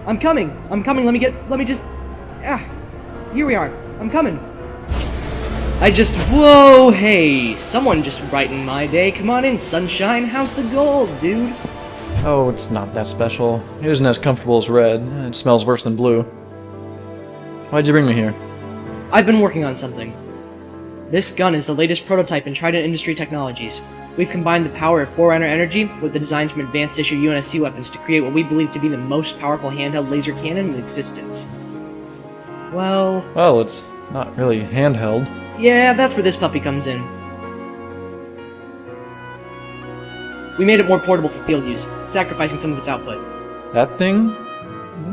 I'm coming. Let me just... Here we are. I'm coming. Whoa, hey, someone just brightened my day. Come on in, sunshine. How's the gold, dude? Oh, it's not that special. It isn't as comfortable as red, and it smells worse than blue. Why'd you bring me here? I've been working on something. This gun is the latest prototype in Trident Industry Technologies. We've combined the power of Forerunner energy with the designs from advanced issue UNSC weapons to create what we believe to be the most powerful handheld laser cannon in existence. Well, it's not really handheld. Yeah, that's where this puppy comes in. We made it more portable for field use, sacrificing some of its output. That thing?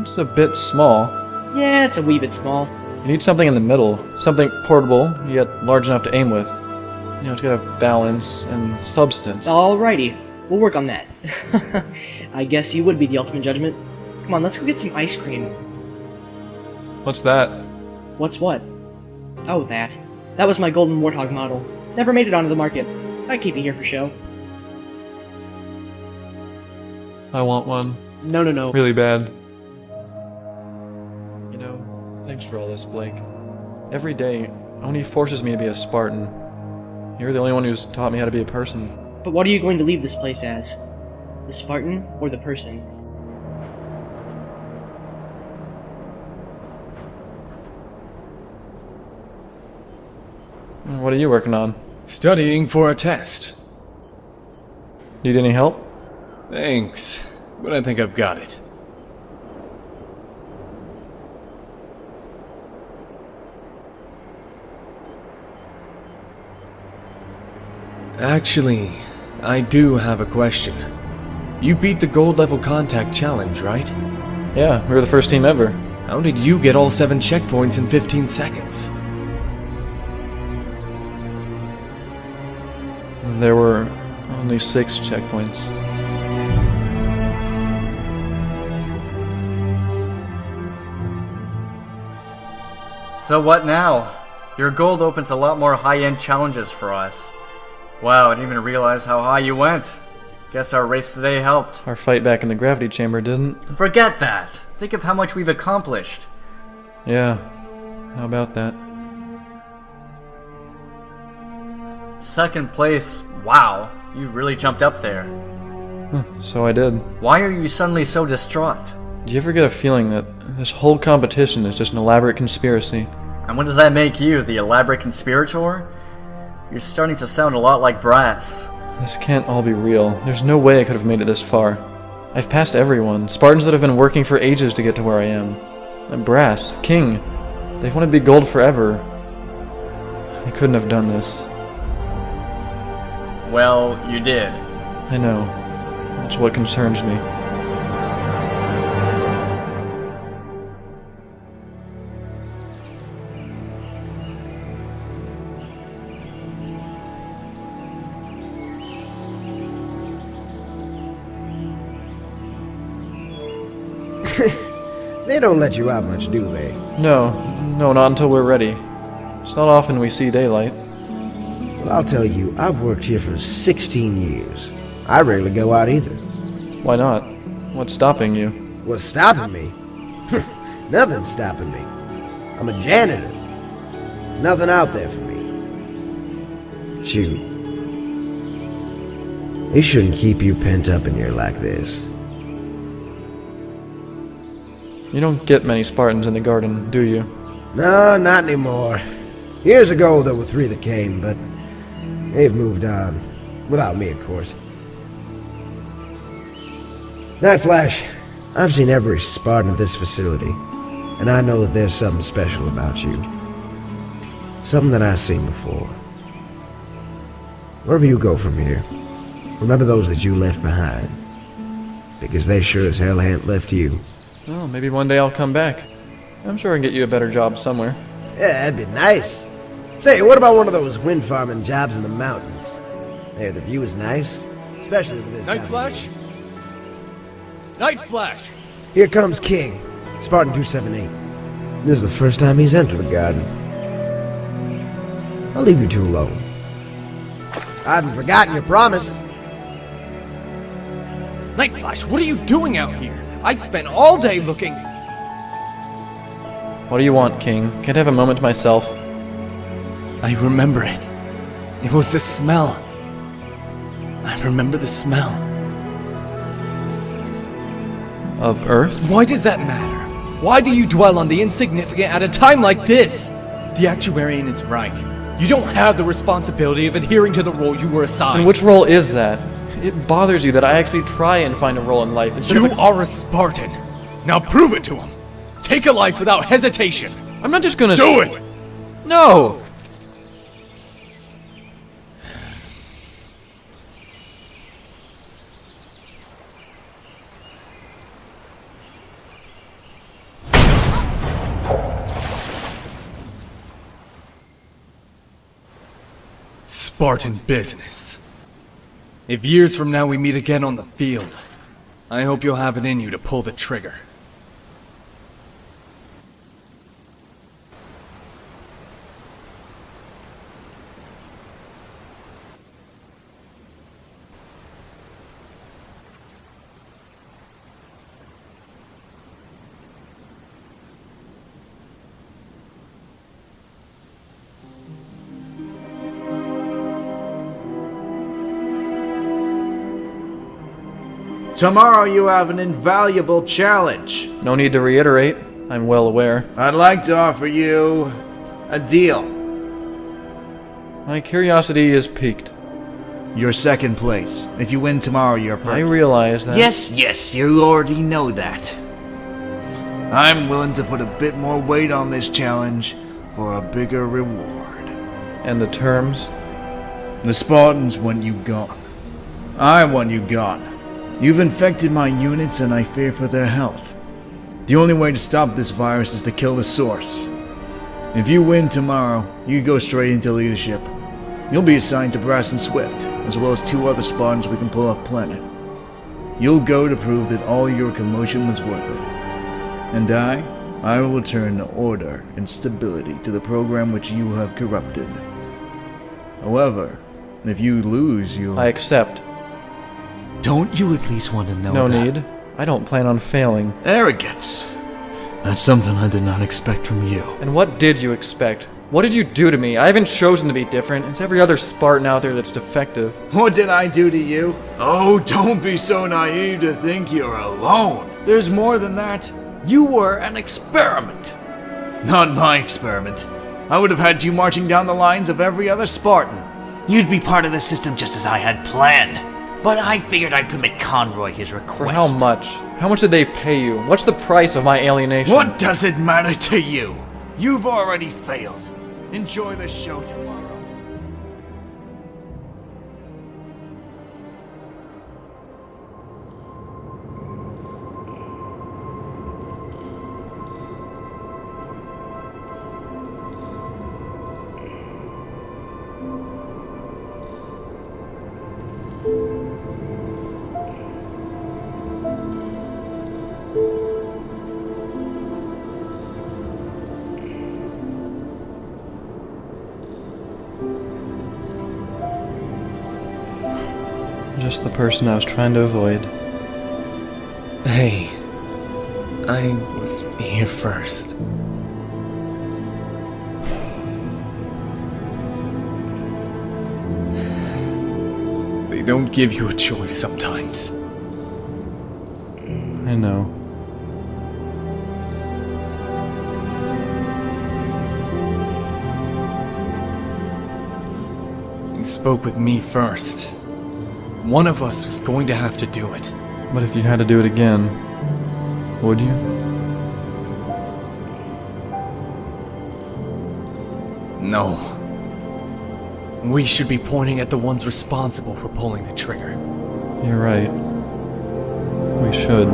It's a bit small. Yeah, it's a wee bit small. You need something in the middle. Something portable, yet large enough to aim with. You know, it's got a balance and substance. Alrighty, we'll work on that. I guess you would be the ultimate judgment. Come on, let's go get some ice cream. What's that? What's what? Oh, that. That was my golden warthog model. Never made it onto the market. I keep it here for show. I want one. No. Really bad. You know, thanks for all this, Blake. Every day only forces me to be a Spartan. You're the only one who's taught me how to be a person. But what are you going to leave this place as? The Spartan or the person? What are you working on? Studying for a test. Need any help? Thanks, but I think I've got it. Actually, I do have a question. You beat the gold level contact challenge, right? Yeah, we were the first team ever. How did you get all 7 checkpoints in 15 seconds? There were only 6 checkpoints. So what now? Your gold opens a lot more high-end challenges for us. Wow, I didn't even realize how high you went. Guess our race today helped. Our fight back in the gravity chamber didn't. Forget that! Think of how much we've accomplished. Yeah, how about that? Second place, wow, you really jumped up there. So I did. Why are you suddenly so distraught? Do you ever get a feeling that this whole competition is just an elaborate conspiracy? And what does that make you, the elaborate conspirator? You're starting to sound a lot like Brass. This can't all be real. There's no way I could have made it this far. I've passed everyone. Spartans that have been working for ages to get to where I am. And Brass, King, they've wanted to be gold forever. I couldn't have done this. Well, you did. I know. That's what concerns me. They don't let you out much, do they? No, not until we're ready. It's not often we see daylight. Well, I'll tell you, I've worked here for 16 years. I rarely go out either. Why not? What's stopping you? What's stopping me? Nothing's stopping me. I'm a janitor. Nothing out there for me. Shoot. It shouldn't keep you pent up in here like this. You don't get many Spartans in the garden, do you? No, not anymore. Years ago there were 3 that came, but they've moved on. Without me, of course. Night Flash, I've seen every Spartan at this facility, and I know that there's something special about you. Something that I've seen before. Wherever you go from here, remember those that you left behind. Because they sure as hell ain't left you. Well, maybe one day I'll come back. I'm sure I can get you a better job somewhere. Yeah, that'd be nice. Say, what about one of those wind farming jobs in the mountains? There, the view is nice, especially with this. Night Flash? Night Flash! Here comes King, Spartan 278. This is the first time he's entered the garden. I'll leave you two alone. I haven't forgotten your promise. Night Flash, what are you doing out here? I spent all day looking. What do you want, King? Can't I have a moment to myself? I remember it. It was the smell. I remember the smell. Of Earth? Why does that matter? Why do you dwell on the insignificant at a time like this? The actuarian is right. You don't have the responsibility of adhering to the role you were assigned. And which role is that? It bothers you that I actually try and find a role in life. You are a Spartan. Now prove it to him. Take a life without hesitation. I'm not just gonna... Do it! No! Spartan business. If years from now we meet again on the field, I hope you'll have it in you to pull the trigger. Tomorrow you have an invaluable challenge. No need to reiterate. I'm well aware. I'd like to offer you a deal. My curiosity is piqued. You're second place. If you win tomorrow, you're first. I realize that. Yes, you already know that. I'm willing to put a bit more weight on this challenge for a bigger reward. And the terms? The Spartans want you gone. I want you gone. You've infected my units and I fear for their health. The only way to stop this virus is to kill the source. If you win tomorrow, you go straight into leadership. You'll be assigned to Brass and Swift, as well as 2 other Spartans we can pull off planet. You'll go to prove that all your commotion was worth it. And I will return order and stability to the program which you have corrupted. However, if you lose, you'll... I accept. Don't you at least want to know No that? need. I don't plan on failing. Arrogance. That's something I did not expect from you. And what did you expect? What did you do to me? I haven't chosen to be different. It's every other Spartan out there that's defective. What did I do to you? Oh, don't be so naive to think you're alone. There's more than that. You were an experiment. Not my experiment. I would have had you marching down the lines of every other Spartan. You'd be part of the system just as I had planned. But I figured I'd permit Conroy his request. For how much? How much did they pay you? What's the price of my alienation? What does it matter to you? You've already failed. Enjoy the show tomorrow. Just the person I was trying to avoid. Hey, I was here first. They don't give you a choice sometimes. I know. You spoke with me first. One of us was going to have to do it. But if you had to do it again, would you? No. We should be pointing at the ones responsible for pulling the trigger. You're right. We should.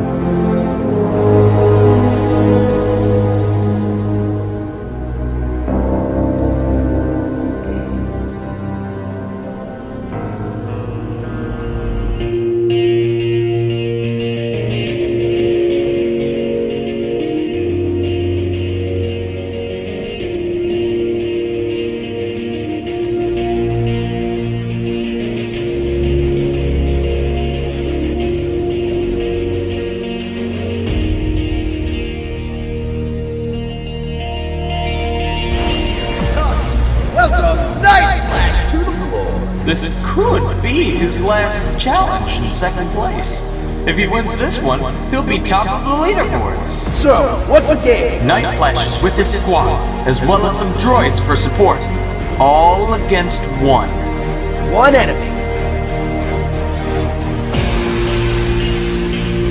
This could be his last challenge in second place. If he wins this one, he'll be top of the leaderboards. So, what's the game? Night Flash is with his squad, as well as some droids for support. All against one. One enemy.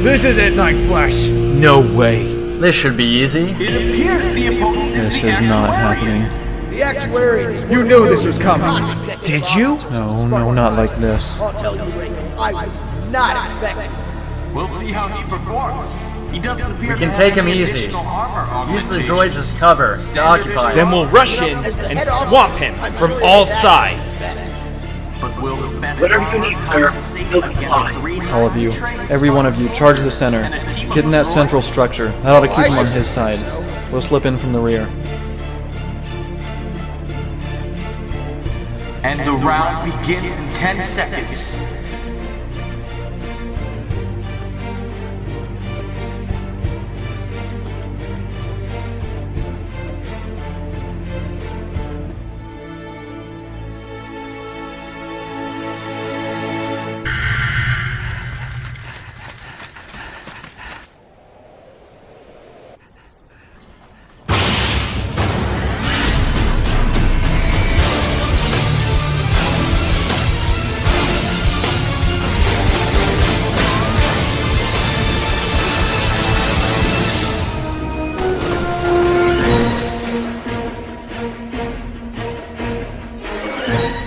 This is it, Night Flash. No way. This should be easy. It appears the opponent is This the is not actuarian. happening. The actuarian. You knew this was coming. Did you? No, not like this. I'll tell you, Reagan, I was not expecting this. We'll see how he performs. He doesn't appear We can to take have him any easy. additional armor Use the augmentations. droids as cover to occupy Then him. we'll rush in and swamp him from all sides. But will the best Whatever you armor need, sir, compensate fill the against line. 300 All of you, trained every one of you, charge the center. and a team of Get in that droids? central structure. That ought to keep him on his side. We'll slip in from the rear. And the round begins in 10 seconds.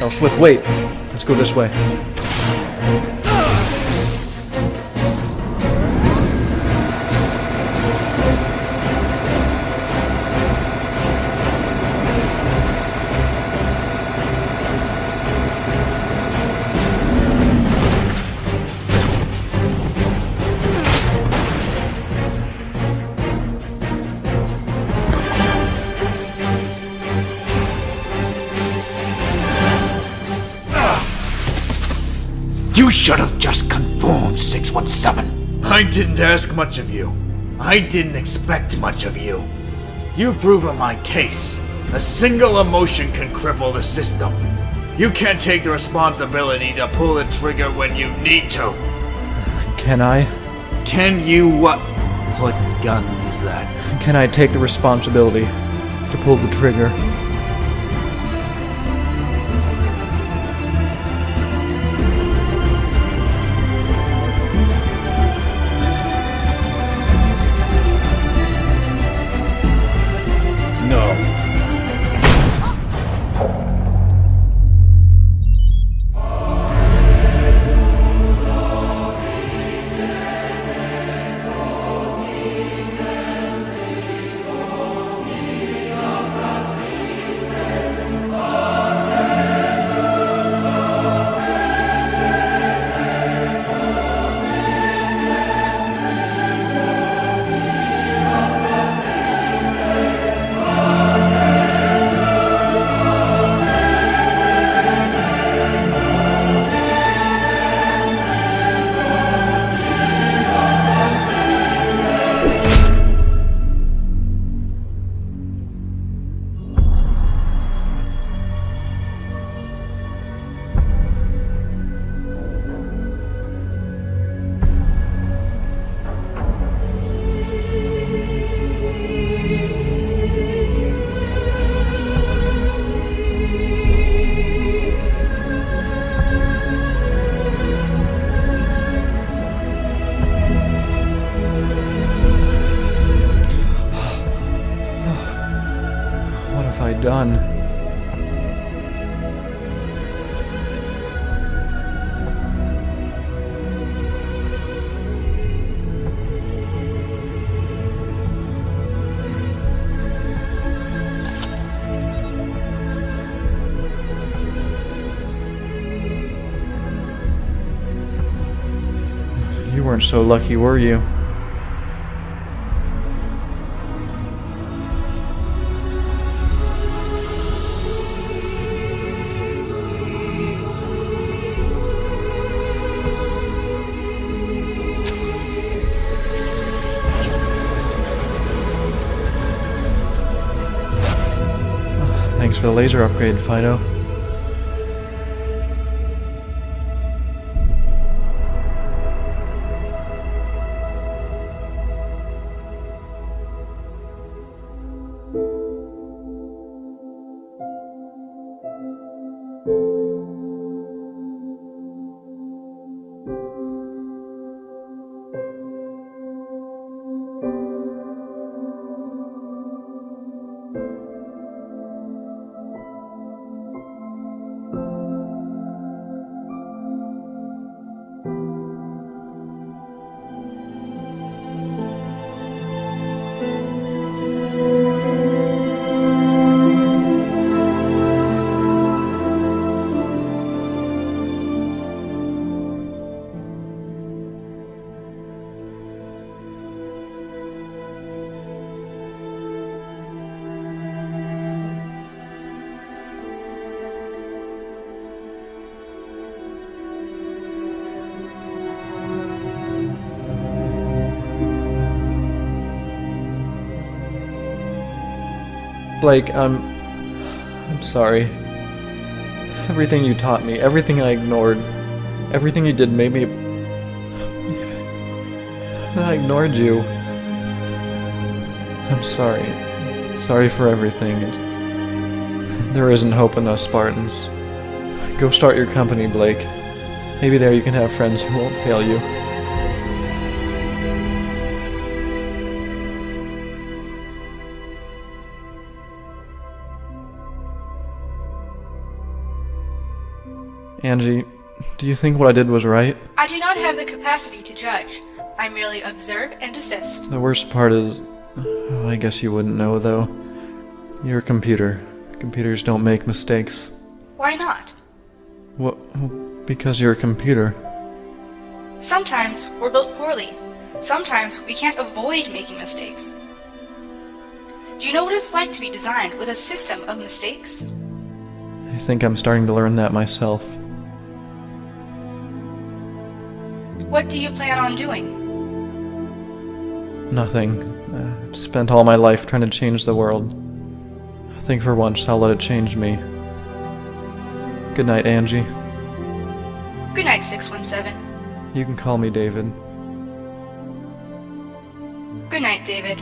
No, Swift, wait. Let's go this way. You should have just conformed, 617. I didn't ask much of you. I didn't expect much of you. You've proven my case. A single emotion can cripple the system. You can't take the responsibility to pull the trigger when you need to. Can I? Can you what? What gun is that? Can I take the responsibility to pull the trigger? No. What have I done? You weren't so lucky, were you? Thanks for the laser upgrade, Fido. Blake, I'm sorry. Everything you taught me, everything I ignored, everything you did made me... I ignored you. I'm sorry. Sorry for everything. There isn't hope in us Spartans. Go start your company, Blake. Maybe there you can have friends who won't fail you. Angie, do you think what I did was right? I do not have the capacity to judge. I merely observe and assist. The worst part is... oh, I guess you wouldn't know, though. You're a computer. Computers don't make mistakes. Why not? Well, because you're a computer. Sometimes we're built poorly. Sometimes we can't avoid making mistakes. Do you know what it's like to be designed with a system of mistakes? I think I'm starting to learn that myself. What do you plan on doing? Nothing. I've spent all my life trying to change the world. I think for once I'll let it change me. Good night, Angie. Good night, 617. You can call me David. Good night, David.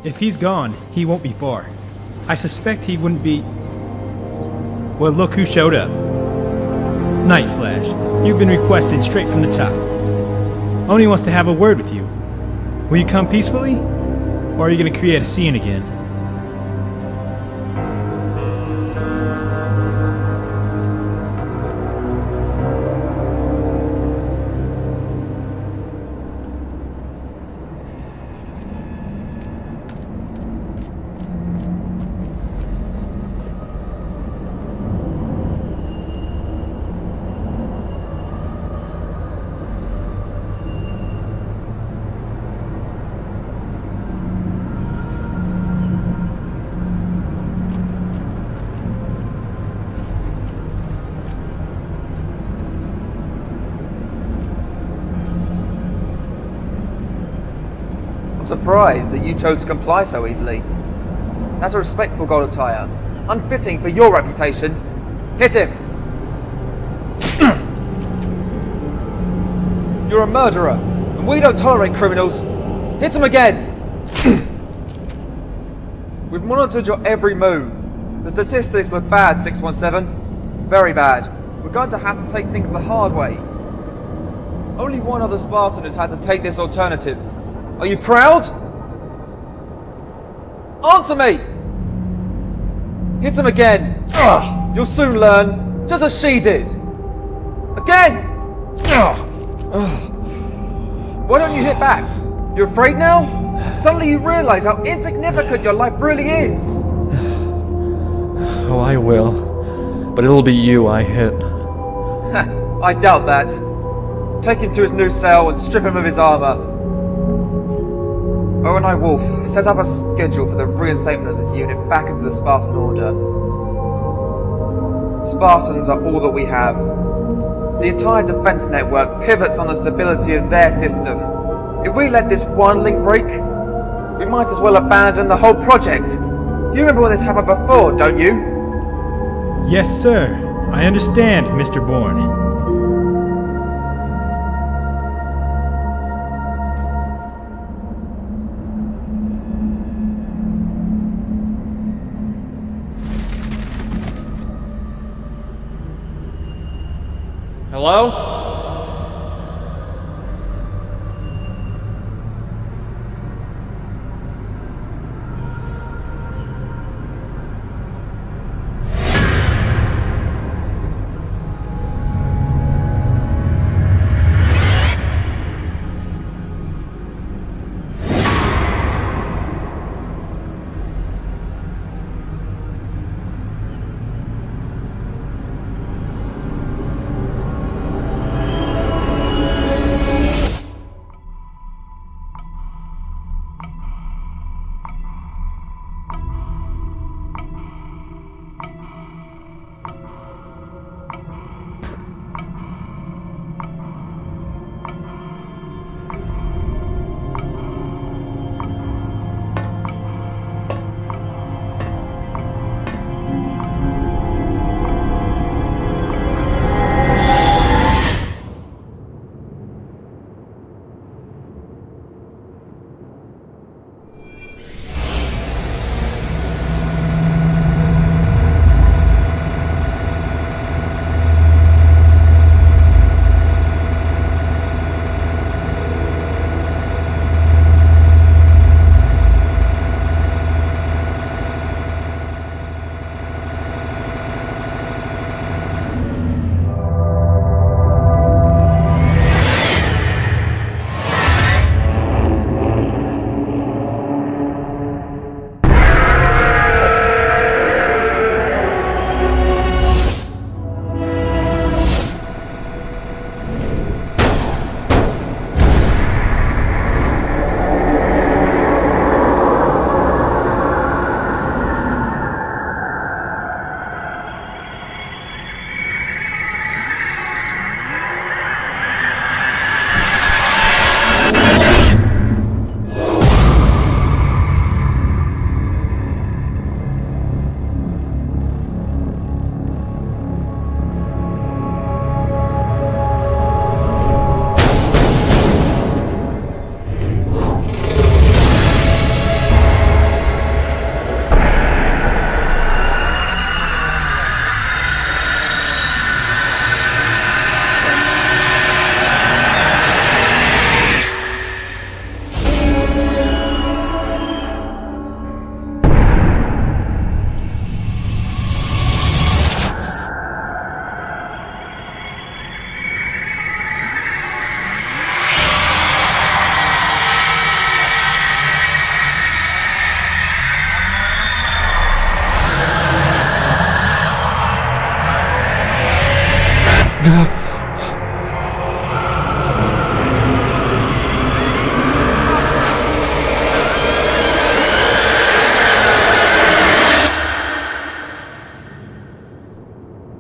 If he's gone, he won't be far. I suspect he wouldn't be... Well, look who showed up. Night Flash, you've been requested straight from the top. Oni wants to have a word with you. Will you come peacefully? Or are you going to create a scene again? Surprised that you chose to comply so easily. That's a respectful gold attire, unfitting for your reputation. Hit him! You're a murderer, and we don't tolerate criminals. Hit him again! We've monitored your every move. The statistics look bad, 617. Very bad. We're going to have to take things the hard way. Only one other Spartan has had to take this alternative. Are you proud? Answer me! Hit him again. You'll soon learn, just as she did. Again! Why don't you hit back? You're afraid now? Suddenly you realize how insignificant your life really is. Oh, I will. But it'll be you I hit. I doubt that. Take him to his new cell and strip him of his armor. Owen I. Wolf, set up a schedule for the reinstatement of this unit back into the Spartan Order. Spartans are all that we have. The entire defense network pivots on the stability of their system. If we let this one link break, we might as well abandon the whole project. You remember when this happened before, don't you? Yes, sir. I understand, Mr. Bourne. Hello?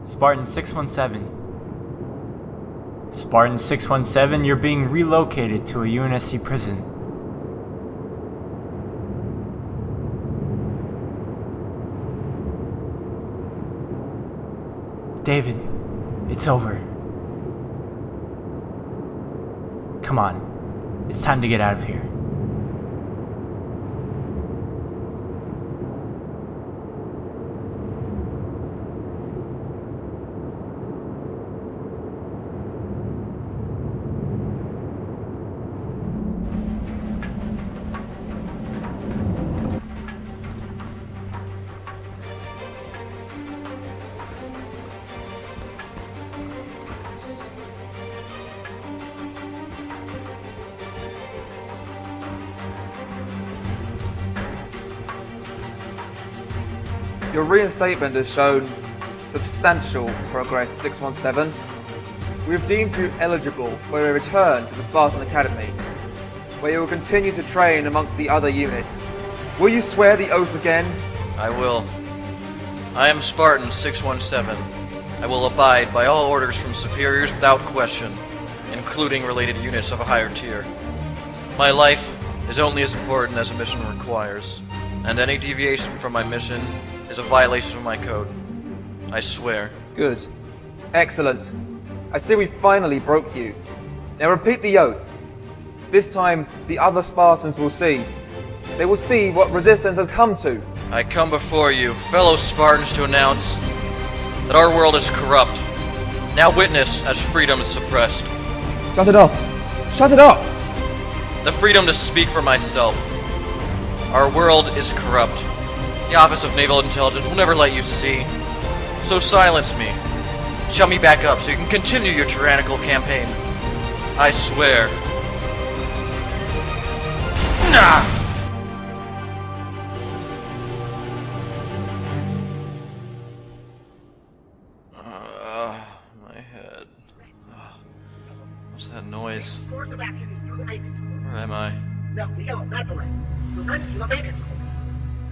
Spartan 617. Spartan 617, you're being relocated to a UNSC prison. David, it's over. Come on, it's time to get out of here. Your reinstatement has shown substantial progress, 617. We have deemed you eligible for a return to the Spartan Academy, where you will continue to train amongst the other units. Will you swear the oath again? I will. I am Spartan 617. I will abide by all orders from superiors without question, including related units of a higher tier. My life is only as important as a mission requires, and any deviation from my mission is a violation of my code. I swear. Good. Excellent. I see we finally broke you. Now repeat the oath. This time, the other Spartans will see. They will see what resistance has come to. I come before you, fellow Spartans, to announce that our world is corrupt. Now witness as freedom is suppressed. Shut it off! Shut it off! The freedom to speak for myself. Our world is corrupt. The Office of Naval Intelligence will never let you see. So silence me. Shut me back up so you can continue your tyrannical campaign. I swear. Nah! My head. What's that noise? Where am I? No, the yellow, not the red. The red is the maintenance core.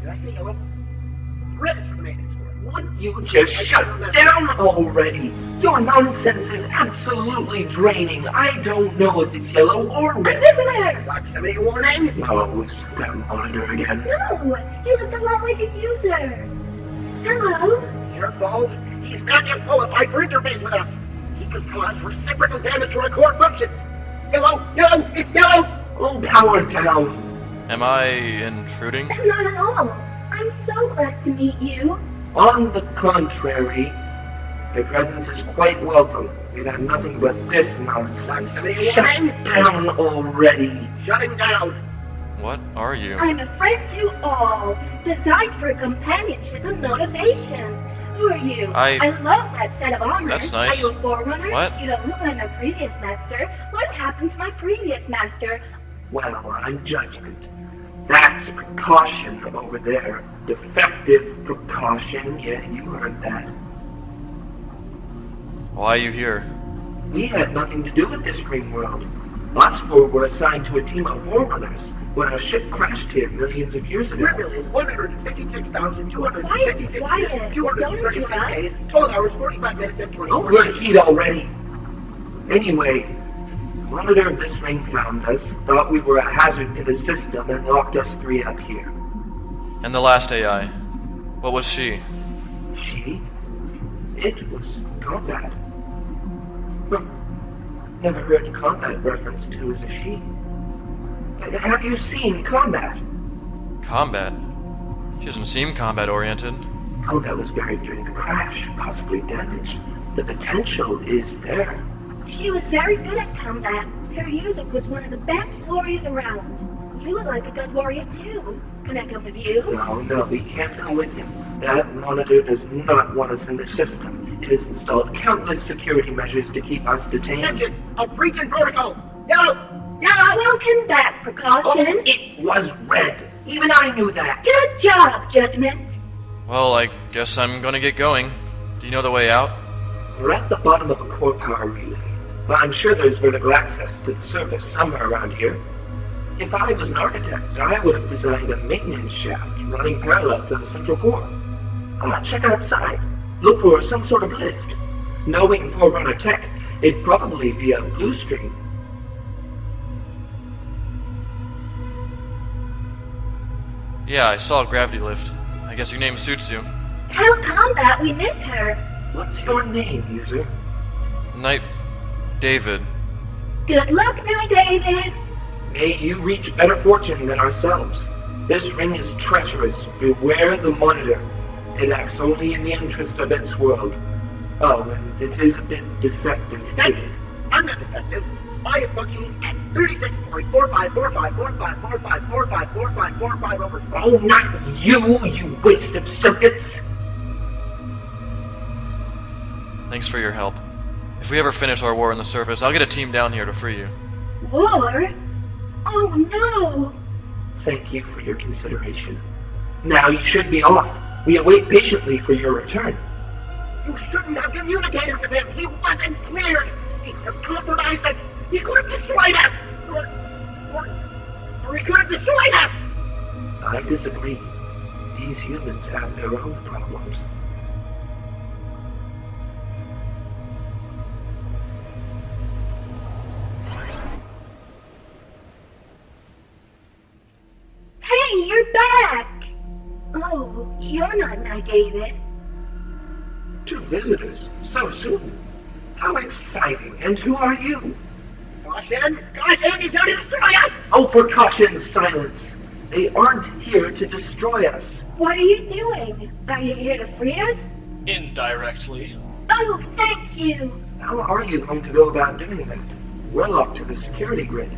Did I say yellow? The red is for the maintenance core. Would you just shut down already? Your nonsense is absolutely draining. I don't know if it's yellow or red. Isn't it? Proximity warning? Oh, it's that monitor again. No, he looks a lot like a user. Hello? Your fault. He's not yet qualified for interface with us. He could cause reciprocal damage to our core functions. Yellow! Yellow! It's yellow! Oh, power down. Am I intruding? Not at all. I'm so glad to meet you. On the contrary, your presence is quite welcome. We've had nothing but this nonsense. Shut down already. Shutting down. What are you? I'm a friend to all, designed for companionship and motivation. Who are you? I love that set of armor. That's nice. Are you a forerunner? What? You don't look like my previous master. What happened to my previous master? Well, I'm judgment. That's precaution over there. Defective precaution. Yeah, you heard that. Why are you here? We had nothing to do with this dream world. Us four were assigned to a team of forerunners when our ship crashed here millions of years ago. 156,256 Quiet. 236 days, 12 hours, 45 minutes, and 20. Oh, we're heat already. Anyway, the monitor of this ring found us, thought we were a hazard to the system, and locked us three up here. And the last AI? What was she? She? It was combat. Never heard combat referenced to as a she. Have you seen combat? Combat? She doesn't seem combat-oriented. Combat was buried during the crash, possibly damaged. The potential is there. She was very good at combat. Her music was one of the best warriors around. You look like a good warrior too. Can I come with you? No, we can't come with you. That monitor does not want us in the system. It has installed countless security measures to keep us detained. Attention! A breach in protocol! Yellow! Welcome back, Precaution. Oh, it was red. Even I knew that. Good job, Judgment. Well, I guess I'm gonna get going. Do you know the way out? We're at the bottom of a core power relay, but I'm sure there's vertical access to the surface somewhere around here. If I was an architect, I would have designed a maintenance shaft running parallel to the central core. Check outside. Look for some sort of lift. Knowing Forerunner tech, it'd probably be a blue stream. Yeah, I saw a gravity lift. I guess your name suits you. Tell Combat we miss her. What's your name, user? Knight David. Good luck, Knight David. May you reach better fortune than ourselves. This ring is treacherous. Beware the monitor. It acts only in the interest of its world. Oh, and it is a bit defective, too. I'm not defective. I am functioning at 36.45454545454545 over. Oh, not you waste of circuits! Thanks for your help. If we ever finish our war on the surface, I'll get a team down here to free you. War? Oh no! Thank you for your consideration. Now you should be off. We await patiently for your return. You shouldn't have communicated with him. He wasn't cleared. He could have compromised us. He could have destroyed us. Or he could have destroyed us. I disagree. These humans have their own problems. Hey, you're back! Oh, you're not Knight David. Two visitors? So soon? How exciting! And who are you? Caution! Caution! He's here to destroy us! Oh, for caution's silence! They aren't here to destroy us. What are you doing? Are you here to free us? Indirectly. Oh, thank you! How are you going to go about doing that? We're locked to the security grid.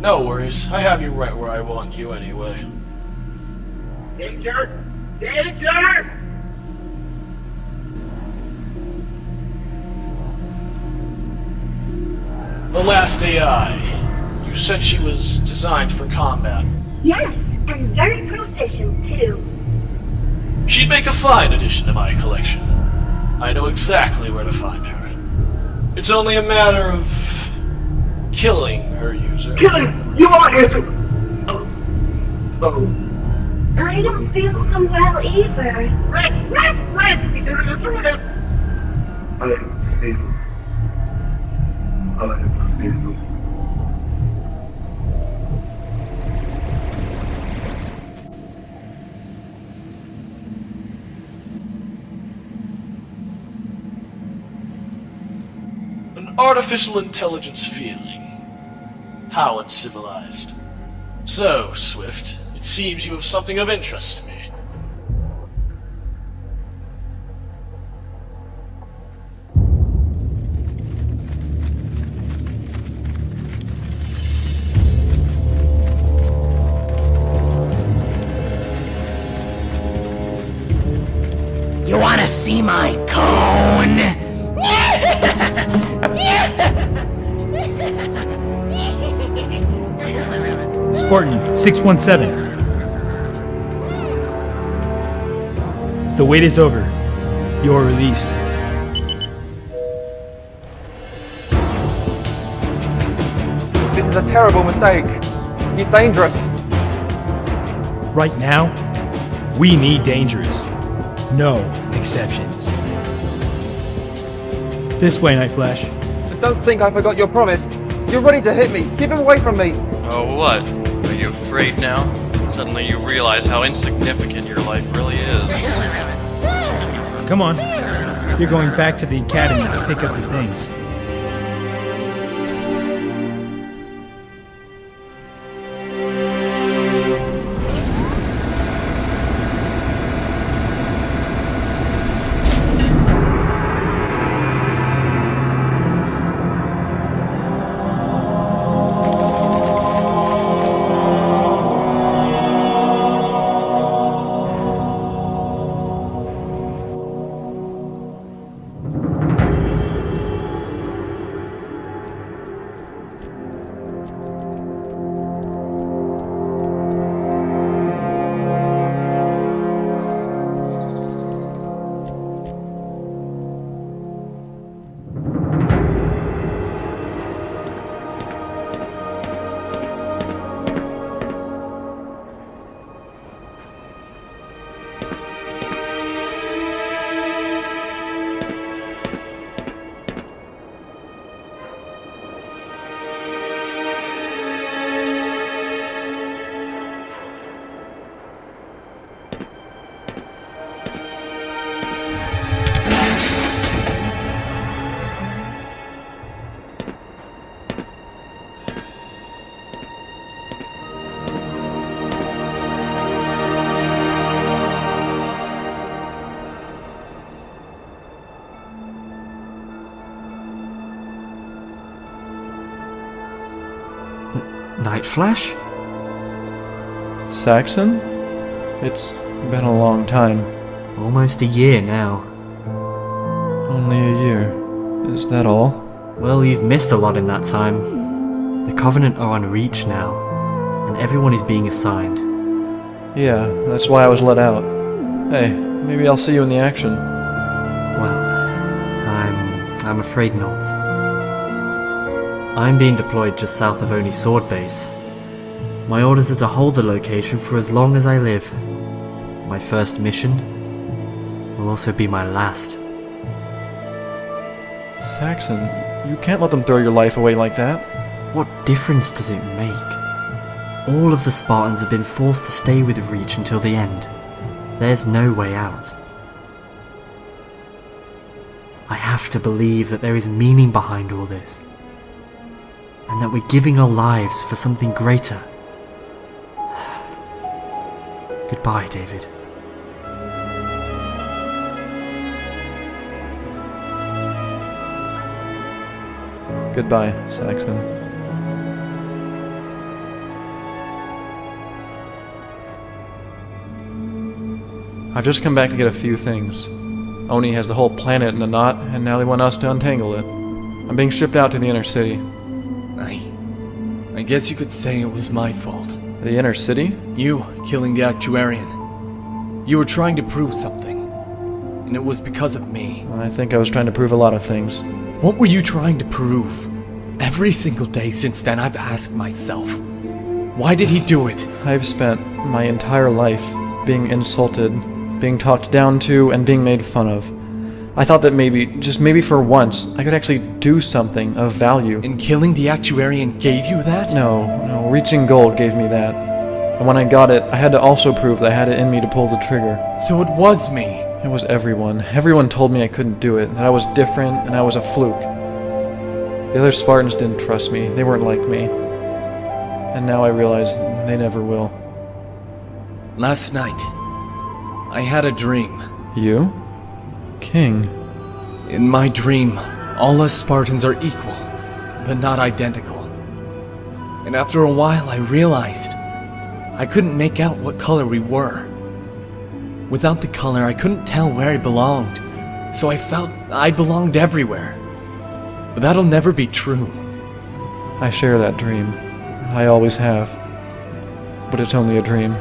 No worries. I have you right where I want you anyway. Danger! Danger! The last AI. You said she was designed for combat. Yes, and very proficient, too. She'd make a fine addition to my collection. I know exactly where to find her. It's only a matter of killing her user. Killing! You are here to... Oh. I don't feel so well either. Red! He's here to destroy us! I feel... An artificial intelligence feeling. How uncivilized. So, Swift, it seems you have something of interest to me. You wanna see my cone? Spartan 617. The wait is over. You're released. This is a terrible mistake. He's dangerous. Right now, we need dangerous. No exceptions. This way, Night Flash. Don't think I forgot your promise. You're ready to hit me. Keep him away from me. Oh, what? Are you afraid now? Suddenly you realize how insignificant your life really is. Come on. You're going back to the academy to pick up your things. Night Flash? Saxon? It's been a long time. Almost a year now. Only a year. Is that all? Well, you've missed a lot in that time. The Covenant are on Reach now, and everyone is being assigned. Yeah, that's why I was let out. Hey, maybe I'll see you in the action. Well, I'm afraid not. I'm being deployed just south of Oni Sword Base. My orders are to hold the location for as long as I live. My first mission will also be my last. Saxon, you can't let them throw your life away like that. What difference does it make? All of the Spartans have been forced to stay with Reach until the end. There's no way out. I have to believe that there is meaning behind all this, and that we're giving our lives for something greater. Goodbye, David. Goodbye, Saxon. I've just come back to get a few things. Oni has the whole planet in a knot, and now they want us to untangle it. I'm being shipped out to the inner city. I guess you could say it was my fault. The inner city? You killing the Actuarian. You were trying to prove something, and it was because of me. I think I was trying to prove a lot of things. What were you trying to prove? Every single day since then I've asked myself, why did he do it? I've spent my entire life being insulted, being talked down to, and being made fun of. I thought that maybe, just maybe for once, I could actually do something of value. And killing the Actuarian gave you that? No, reaching gold gave me that. And when I got it, I had to also prove that I had it in me to pull the trigger. So it was me. It was everyone. Everyone told me I couldn't do it, that I was different, and I was a fluke. The other Spartans didn't trust me. They weren't like me. And now I realize they never will. Last night, I had a dream. You? King. In my dream, all us Spartans are equal, but not identical. And after a while I realized I couldn't make out what color we were. Without the color, I couldn't tell where I belonged, so I felt I belonged everywhere. But that'll never be true. I share that dream. I always have. But it's only a dream.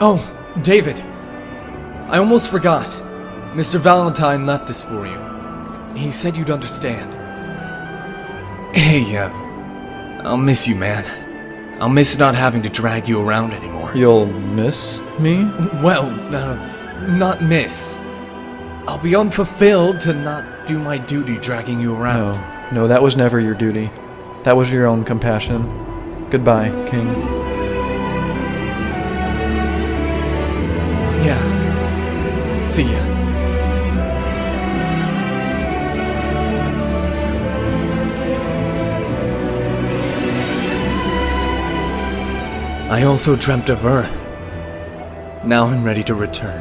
Oh, David. I almost forgot. Mr. Valentine left this for you. He said you'd understand. Hey, I'll miss you, man. I'll miss not having to drag you around anymore. You'll miss me? Well, not miss. I'll be unfulfilled to not do my duty dragging you around. No, that was never your duty. That was your own compassion. Goodbye, King. Yeah. See ya. I also dreamt of Earth. Now I'm ready to return.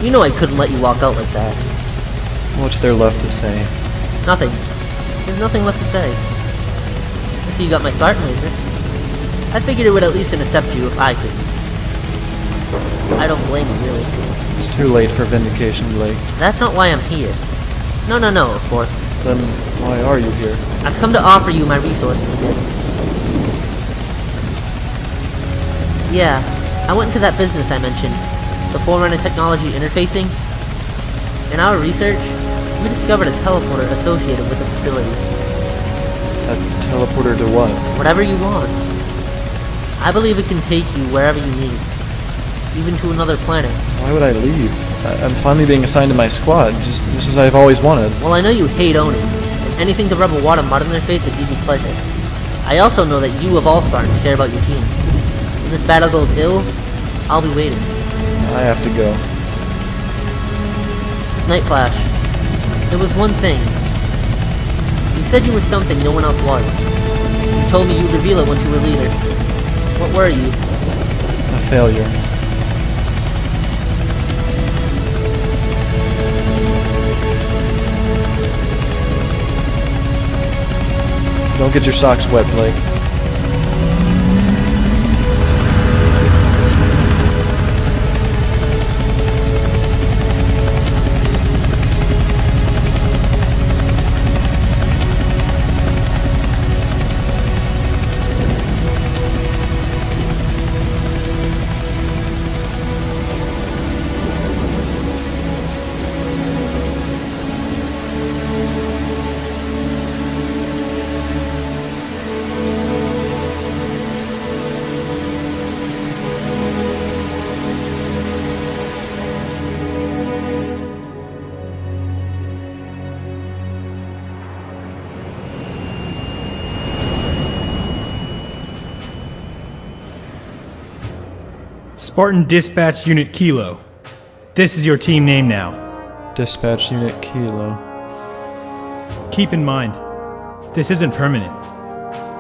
You know I couldn't let you walk out like that. What's there left to say? Nothing. There's nothing left to say. I see you got my Spartan laser. I figured it would at least intercept you if I could. I don't blame you, really. It's too late for vindication, Blake. That's not why I'm here. No, sport. Then why are you here? I've come to offer you my resources again. Yeah, I went into that business I mentioned. The Forerunner Technology Interfacing. In our research, we discovered a teleporter associated with the facility. A teleporter to what? Whatever you want. I believe it can take you wherever you need. Even to another planet. Why would I leave? I'm finally being assigned to my squad, just as I've always wanted. Well, I know you hate Oni, and anything to rub a water mud in their face would give you pleasure. I also know that you of all Spartans care about your team. When this battle goes ill, I'll be waiting. I have to go. Night Flash, there was one thing. You said you were something no one else was. You told me you'd reveal it once you were leader. What were you? A failure. Don't get your socks wet, Blake. Spartan Dispatch Unit Kilo. This is your team name now. Dispatch Unit Kilo. Keep in mind, this isn't permanent.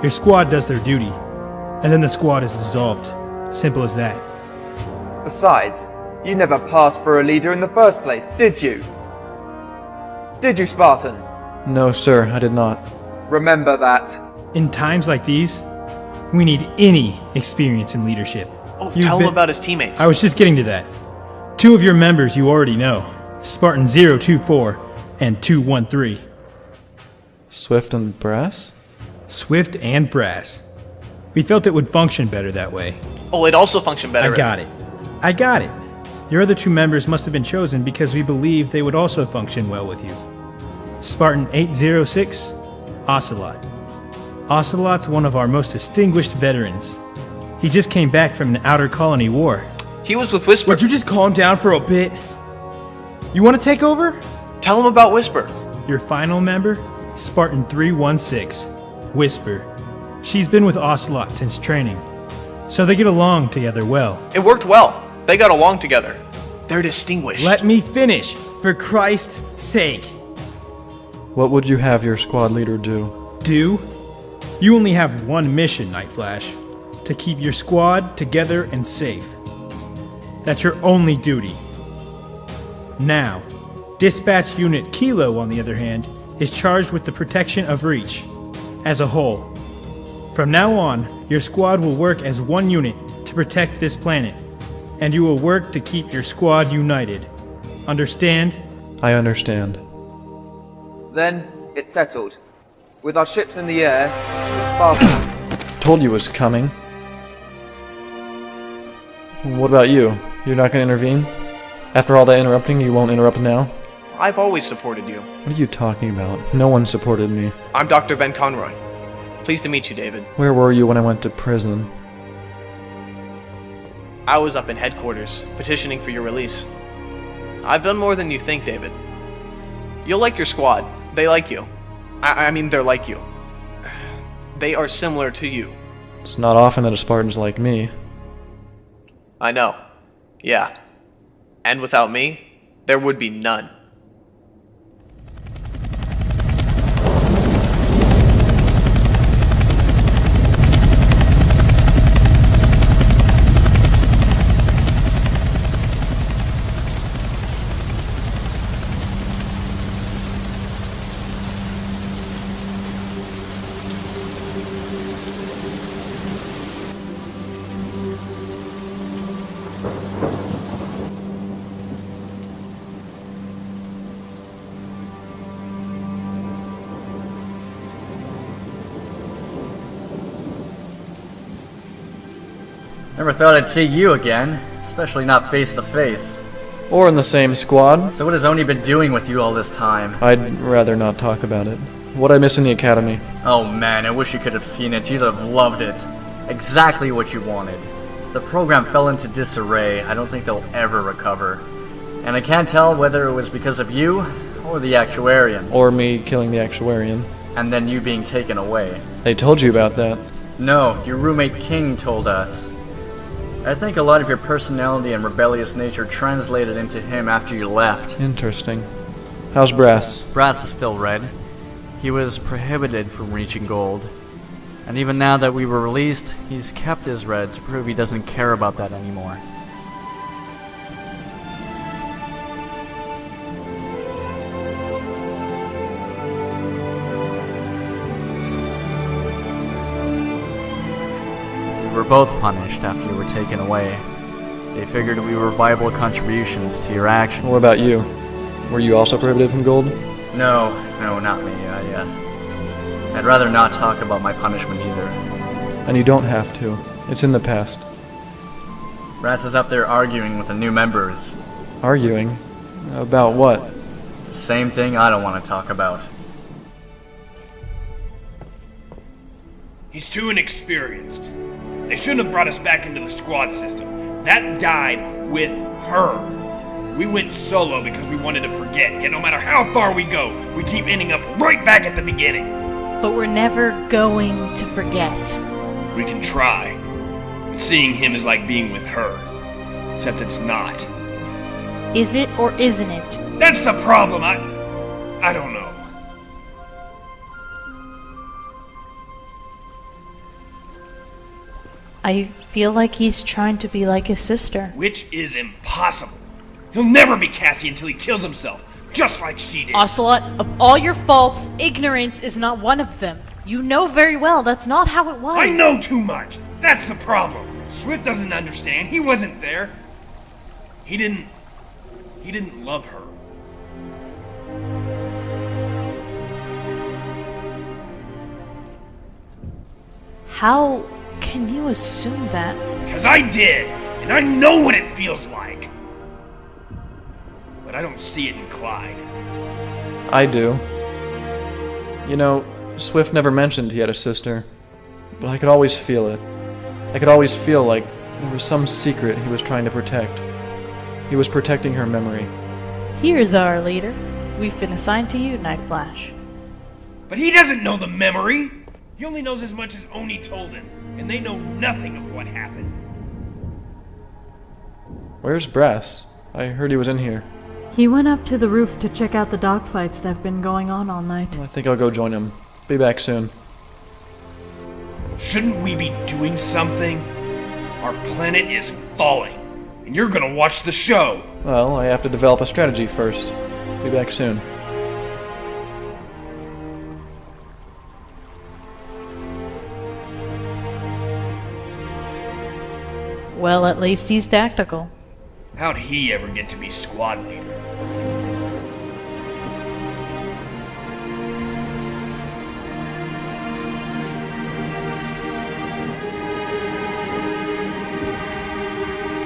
Your squad does their duty, and then the squad is dissolved. Simple as that. Besides, you never passed for a leader in the first place, did you? Did you, Spartan? No, sir, I did not. Remember that. In times like these, we need any experience in leadership. Oh, tell him about his teammates. I was just getting to that. Two of your members you already know, Spartan 024 and 213. Swift and Brass? Swift and Brass. We felt it would function better that way. Oh, it also functioned better. I got it. Your other two members must have been chosen because we believed they would also function well with you. Spartan 806, Ocelot. Ocelot's one of our most distinguished veterans. He just came back from an outer colony war. He was with Whisper. Would you just calm down for a bit? You want to take over? Tell him about Whisper. Your final member? Spartan 316, Whisper. She's been with Ocelot since training, so they get along together well. It worked well. They got along together. They're distinguished. Let me finish, for Christ's sake. What would you have your squad leader do? Do? You only have one mission, Night Flash. To keep your squad together and safe. That's your only duty. Now, Dispatch Unit Kilo, on the other hand, is charged with the protection of Reach as a whole. From now on, your squad will work as one unit to protect this planet, and you will work to keep your squad united. Understand? I understand. Then, it's settled. With our ships in the air, the Spartan... Told you it was coming. What about you? You're not going to intervene? After all that interrupting, you won't interrupt now? I've always supported you. What are you talking about? No one supported me. I'm Dr. Ben Conroy. Pleased to meet you, David. Where were you when I went to prison? I was up in headquarters, petitioning for your release. I've done more than you think, David. You'll like your squad. They like you. I mean, they're like you. They are similar to you. It's not often that a Spartan's like me. I know. Yeah. And without me, there would be none. Never thought I'd see you again, especially not face to face. Or in the same squad. So what has Oni been doing with you all this time? I'd rather not talk about it. What'd I miss in the academy? Oh man, I wish you could have seen it. You'd have loved it. Exactly what you wanted. The program fell into disarray. I don't think they'll ever recover. And I can't tell whether it was because of you or the actuarian. Or me killing the actuarian. And then you being taken away. They told you about that. No, your roommate King told us. I think a lot of your personality and rebellious nature translated into him after you left. Interesting. How's Brass? Brass is still red. He was prohibited from reaching gold. And even now that we were released, he's kept his red to prove he doesn't care about that anymore. We were both punished after you were taken away. They figured we were viable contributions to your action. What about you? Were you also prohibited from gold? No, not me. I'd rather not talk about my punishment either. And you don't have to. It's in the past. Brass is up there arguing with the new members. Arguing? About what? The same thing I don't want to talk about. He's too inexperienced. They shouldn't have brought us back into the squad system. That died with her. We went solo because we wanted to forget, yet no matter how far we go, we keep ending up right back at the beginning. But we're never going to forget. We can try. But seeing him is like being with her. Except it's not. Is it or isn't it? That's the problem. I don't know. I feel like he's trying to be like his sister. Which is impossible. He'll never be Cassie until he kills himself, just like she did. Ocelot, of all your faults, ignorance is not one of them. You know very well that's not how it was. I know too much. That's the problem. Swift doesn't understand. He wasn't there. He didn't love her. How can you assume that? 'Cause I did, and I know what it feels like. But I don't see it in Clyde. I do. You know, Swift never mentioned he had a sister, but I could always feel it. I could always feel like there was some secret he was trying to protect. He was protecting her memory. Here's our leader. We've been assigned to you, Night Flash. But he doesn't know the memory. He only knows as much as Oni told him, and they know nothing of what happened. Where's Brass? I heard he was in here. He went up to the roof to check out the dogfights that have been going on all night. I think I'll go join him. Be back soon. Shouldn't we be doing something? Our planet is falling, and you're gonna watch the show. Well, I have to develop a strategy first. Be back soon. Well, at least he's tactical. How'd he ever get to be squad leader?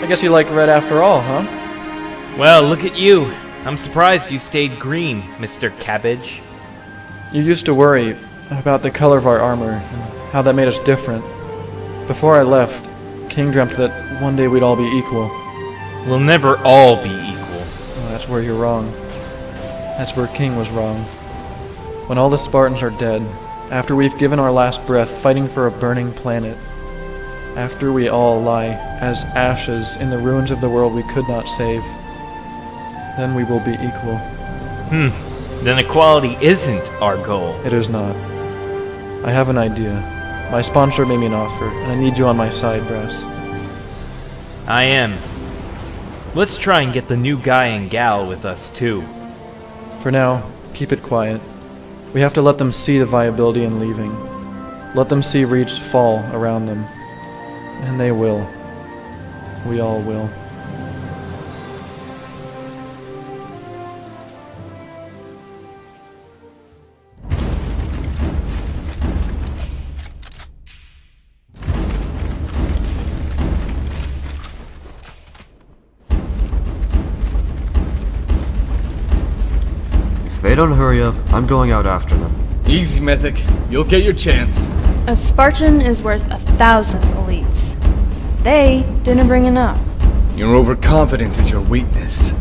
I guess you like red after all, huh? Well, look at you. I'm surprised you stayed green, Mr. Cabbage. You used to worry about the color of our armor and how that made us different. Before I left, King dreamt that one day we'd all be equal. We'll never all be equal. Oh, that's where you're wrong. That's where King was wrong. When all the Spartans are dead, after we've given our last breath fighting for a burning planet, after we all lie as ashes in the ruins of the world we could not save, then we will be equal. Then equality isn't our goal. It is not. I have an idea. My sponsor made me an offer, and I need you on my side, Brass. I am. Let's try and get the new guy and gal with us, too. For now, keep it quiet. We have to let them see the viability in leaving. Let them see Reach fall around them. And they will. We all will. If they don't hurry up, I'm going out after them. Easy, Mythic. You'll get your chance. A Spartan is worth 1,000 elites. They didn't bring enough. Your overconfidence is your weakness.